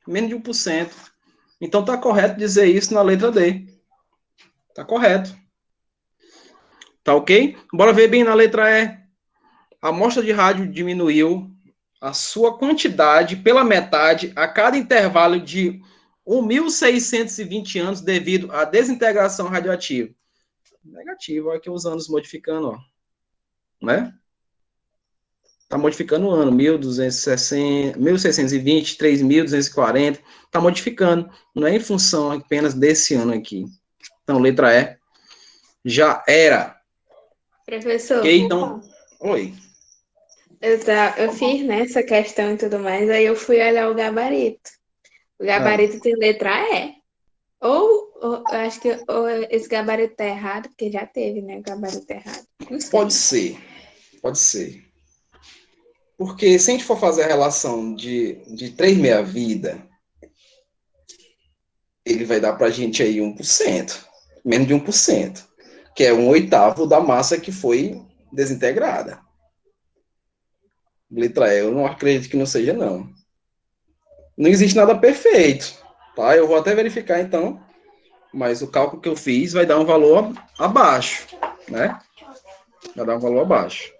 Menos de 1%. Então, tá correto dizer isso na letra D. Tá correto. Tá ok? Bora ver bem na letra E. A amostra de rádio diminuiu a sua quantidade pela metade a cada intervalo de 1.620 anos devido à desintegração radioativa. Negativo, olha aqui os anos modificando, ó. Né? Tá modificando o ano, 1.260, 1.620, 3.240, tá modificando, não é em função apenas desse ano aqui. Então, letra E, já era. Professor, Ok, então, oi. eu fiz, né, essa questão e tudo mais, aí eu fui olhar o gabarito. O gabarito tem letra E. Ou eu acho que esse gabarito tá errado, porque já teve, né, o gabarito errado. Não sei. Pode ser, pode ser. Porque se a gente for fazer a relação de 3 meia-vida, ele vai dar pra gente aí 1%, menos de 1%, que é 1/8 da massa que foi desintegrada. Letra E, eu não acredito que não seja, não. Não existe nada perfeito, tá? Eu vou até verificar, então, mas o cálculo que eu fiz vai dar um valor abaixo, né? Vai dar um valor abaixo.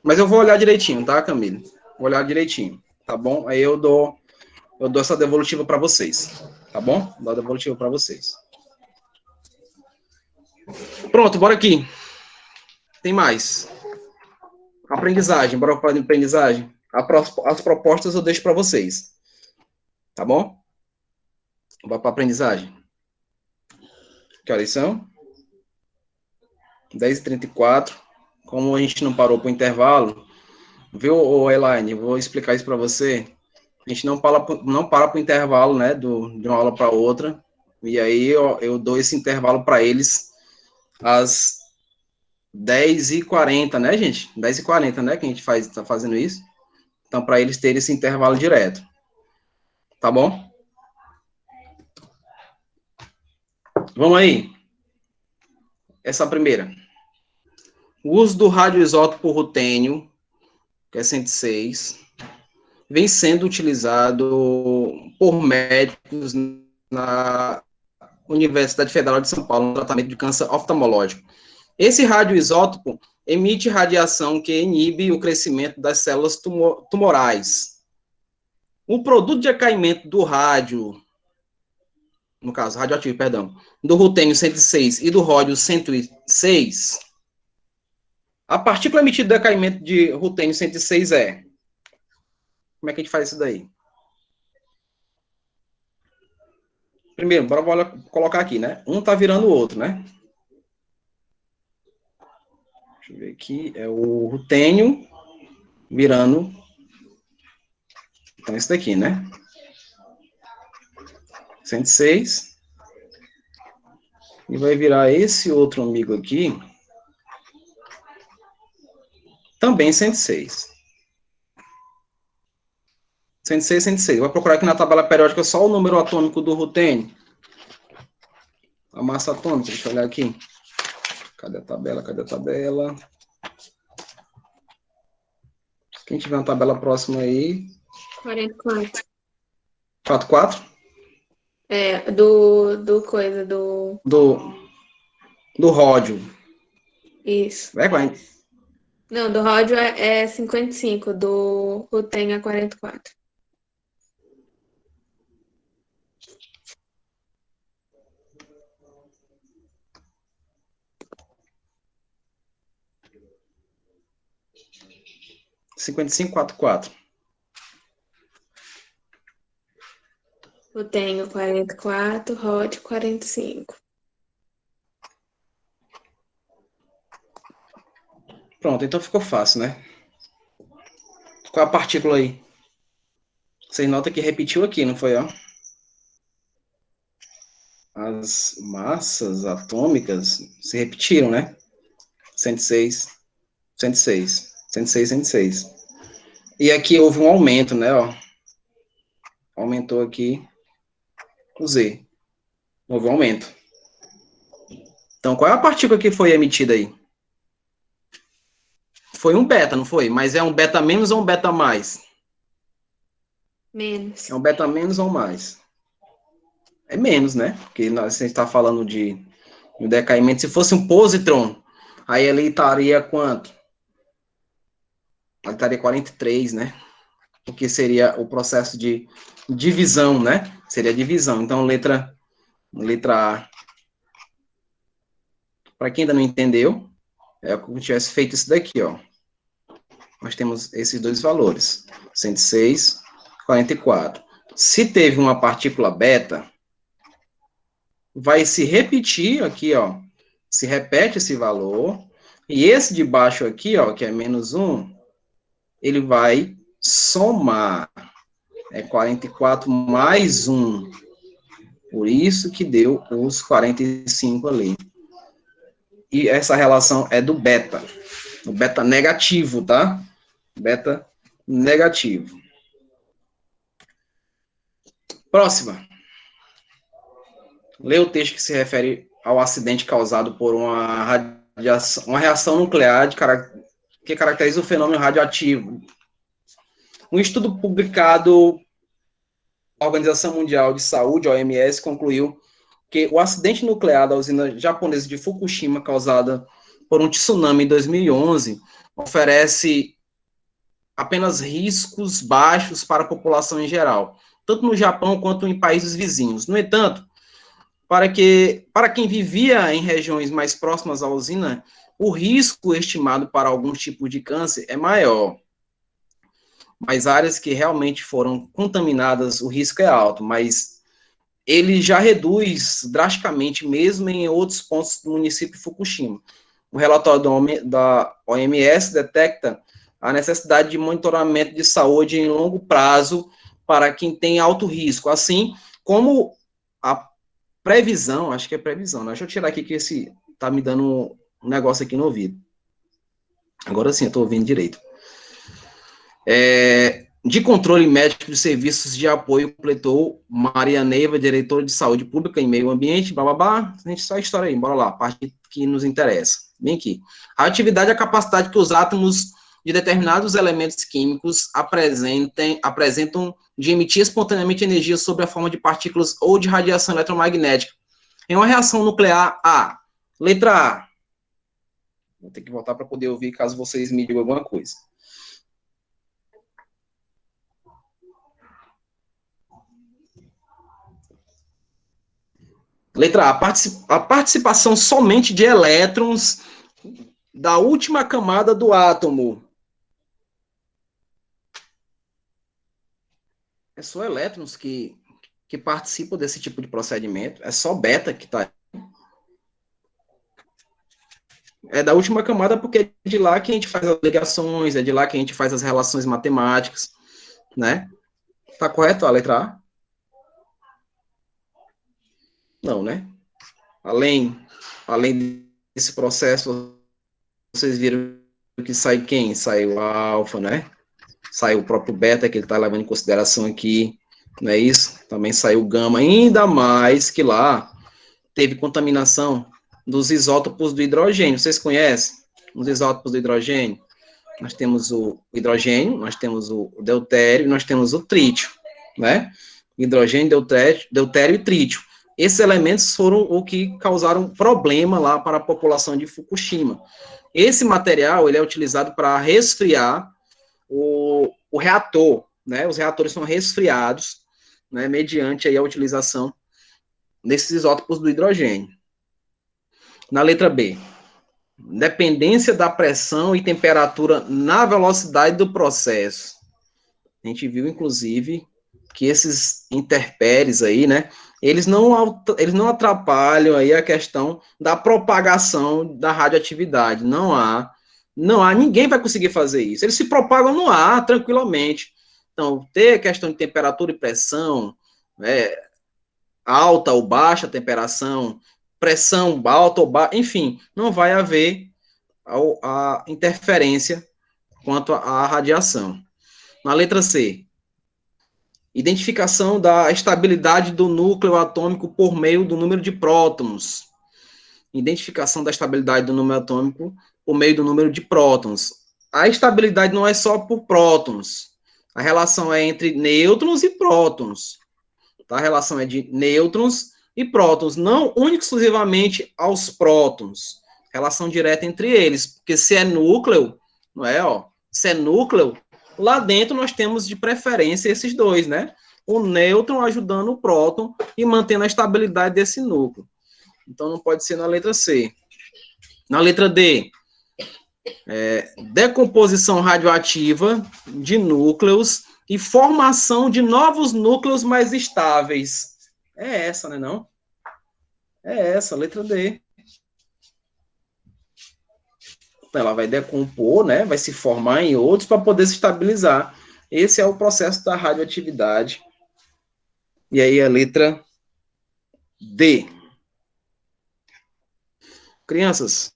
Mas eu vou olhar direitinho, tá, Camille? Vou olhar direitinho, tá bom? Aí eu dou essa devolutiva para vocês, tá bom? Dou a devolutiva para vocês. Pronto, bora aqui. Tem mais. Aprendizagem, bora para a aprendizagem. As propostas eu deixo para vocês, tá bom? Bora para a aprendizagem. Que horas são? 10h34. Como a gente não parou para o intervalo, viu, Elaine? Vou explicar isso para você. A gente não para para o intervalo, né, de uma aula para outra. E aí eu dou esse intervalo para eles às 10h40, né, gente? 10h40, né, que a gente tá fazendo isso. Então, para eles terem esse intervalo direto. Tá bom? Vamos aí. Essa primeira. O uso do radioisótopo rutênio, que é 106, vem sendo utilizado por médicos na Universidade Federal de São Paulo, no tratamento de câncer oftalmológico. Esse radioisótopo emite radiação que inibe o crescimento das células tumorais. O produto de decaimento do rádio, no caso, radioativo, perdão, do rutênio 106 e do ródio 106, a partícula emitida do decaimento de rutênio 106 é... Como é que a gente faz isso daí? Primeiro, bora colocar aqui, né? Um tá virando o outro, né? Deixa eu ver aqui. É o rutênio virando... Então, esse daqui, né? 106. E vai virar esse outro amigo aqui. Também 106. 106, 106. Vou procurar aqui na tabela periódica só o número atômico do rutênio. A massa atômica, deixa eu olhar aqui. Cadê a tabela? Cadê a tabela? Quem tiver uma tabela próxima aí. 44. 44? É, do coisa, do... Do ródio. Isso. É 40. Não, do ródio é 55, do rutênio é 44. R$ 55,44. Rutênio 44, ródio 45. Pronto, então ficou fácil, né? Qual é a partícula aí? Vocês notam que repetiu aqui, não foi, ó? As massas atômicas se repetiram, né? 106, 106, 106, 106. E aqui houve um aumento, né, ó? Aumentou aqui o Z. Houve um aumento. Então, qual é a partícula que foi emitida aí? Foi um beta, não foi? Mas é um beta menos ou um beta mais? Menos. É um beta menos ou mais? É menos, né? Porque a gente está falando de um decaimento. Se fosse um positron, aí ele estaria quanto? Ele estaria 43, né? Porque seria o processo de divisão, né? Seria divisão. Então, letra A. Para quem ainda não entendeu, é como se tivesse feito isso daqui, ó. Nós temos esses dois valores, 106, 44. Se teve uma partícula beta, vai se repetir aqui, ó. Se repete esse valor. E esse de baixo aqui, ó, que é menos 1, ele vai somar. É 44 mais 1. Por isso que deu os 45 ali. E essa relação é do beta. O beta negativo, tá? Beta negativo. Próxima. Lê o texto que se refere ao acidente causado por uma reação nuclear que caracteriza o fenômeno radioativo. Um estudo publicado pela Organização Mundial de Saúde, OMS, concluiu que o acidente nuclear da usina japonesa de Fukushima, causada por um tsunami em 2011, oferece apenas riscos baixos para a população em geral, tanto no Japão quanto em países vizinhos. No entanto, para quem vivia em regiões mais próximas à usina, o risco estimado para alguns tipos de câncer é maior. Mas áreas que realmente foram contaminadas, o risco é alto, mas ele já reduz drasticamente, mesmo em outros pontos do município de Fukushima. O relatório da OMS detecta a necessidade de monitoramento de saúde em longo prazo para quem tem alto risco, assim como a previsão, acho que é previsão, né? Deixa eu tirar aqui que esse tá me dando um negócio aqui no ouvido. Agora sim, eu tô ouvindo direito. De controle médico de serviços de apoio, completou Maria Neiva, diretora de saúde pública e meio ambiente, blá, a gente só a história aí, bora lá, a parte que nos interessa, bem aqui. A atividade é a capacidade que os átomos de determinados elementos químicos apresentam de emitir espontaneamente energia sob a forma de partículas ou de radiação eletromagnética. Em uma reação nuclear A. Letra A. Vou ter que voltar para poder ouvir caso vocês me digam alguma coisa. Letra A. A participação somente de elétrons da última camada do átomo. É só elétrons que participam desse tipo de procedimento. É só beta que está. É da última camada porque é de lá que a gente faz as ligações, é de lá que a gente faz as relações matemáticas, né? Tá correto a letra A? Não, né? Além desse processo, vocês viram que sai quem? Sai o alfa, né? Sai o próprio beta, que ele está levando em consideração aqui, não é isso? Também sai o gama, ainda mais que lá teve contaminação dos isótopos do hidrogênio. Vocês conhecem os isótopos do hidrogênio? Nós temos o hidrogênio, nós temos o deutério, nós temos o trítio, né? Hidrogênio, deutério e trítio. Esses elementos foram o que causaram problema lá para a população de Fukushima. Esse material, ele é utilizado para resfriar o reator, né? Os reatores são resfriados, né? Mediante aí a utilização desses isótopos do hidrogênio. Na letra B, dependência da pressão e temperatura na velocidade do processo. A gente viu, inclusive, que esses interpéries aí, né? Eles não atrapalham aí a questão da propagação da radioatividade. Não há, ninguém vai conseguir fazer isso. Eles se propagam no ar tranquilamente. Então, ter questão de temperatura e pressão, alta ou baixa temperatura, pressão alta ou baixa, enfim, não vai haver a interferência quanto à radiação. Na letra C, identificação da estabilidade do núcleo atômico por meio do número de prótons. Identificação da estabilidade do número atômico por meio do número de prótons. A estabilidade não é só por prótons. A relação é entre nêutrons e prótons. Tá? A relação é de nêutrons e prótons, não única e exclusivamente aos prótons. Relação direta entre eles, porque se é núcleo, não é, ó? Se é núcleo, lá dentro nós temos de preferência esses dois, né? O nêutron ajudando o próton e mantendo a estabilidade desse núcleo. Então não pode ser na letra C. Na letra D, decomposição radioativa de núcleos e formação de novos núcleos mais estáveis. É essa, né, não? É essa, letra D. Ela vai decompor, né, vai se formar em outros para poder se estabilizar. Esse é o processo da radioatividade. E aí a letra D. Crianças,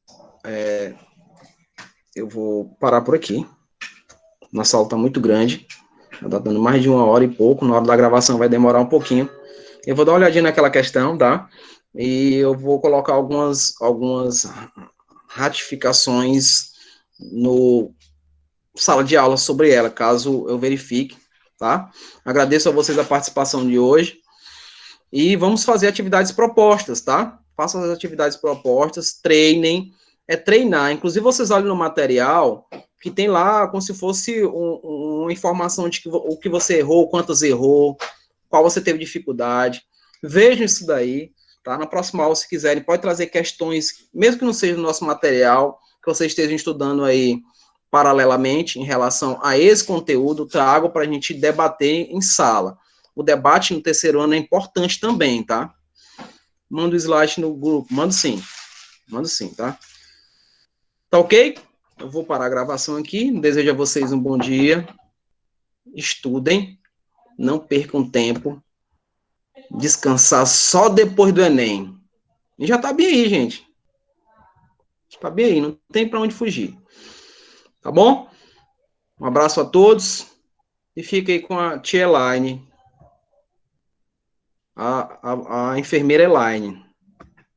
eu vou parar por aqui. Nossa aula está muito grande. Está dando mais de 1h e pouco. Na hora da gravação vai demorar um pouquinho. Eu vou dar uma olhadinha naquela questão, tá? E eu vou colocar algumas ratificações no sala de aula sobre ela, caso eu verifique, tá? Agradeço a vocês a participação de hoje e vamos fazer atividades propostas, tá? Façam as atividades propostas, treinem, treinar. Inclusive, vocês olhem no material que tem lá como se fosse uma informação de o que você errou, quantas errou, qual você teve dificuldade. Vejam isso daí. Tá? Na próxima aula, se quiserem, pode trazer questões, mesmo que não seja no nosso material, que vocês estejam estudando aí paralelamente em relação a esse conteúdo, trago para a gente debater em sala. O debate no terceiro ano é importante também, tá? Manda o slide no grupo. Mando sim, tá? Tá ok? Eu vou parar a gravação aqui. Desejo a vocês um bom dia. Estudem. Não percam tempo. Descansar só depois do Enem. E já tá bem aí, gente. Tá bem aí, não tem para onde fugir. Tá bom? Um abraço a todos. E fica aí com a tia Elaine. A enfermeira Elaine.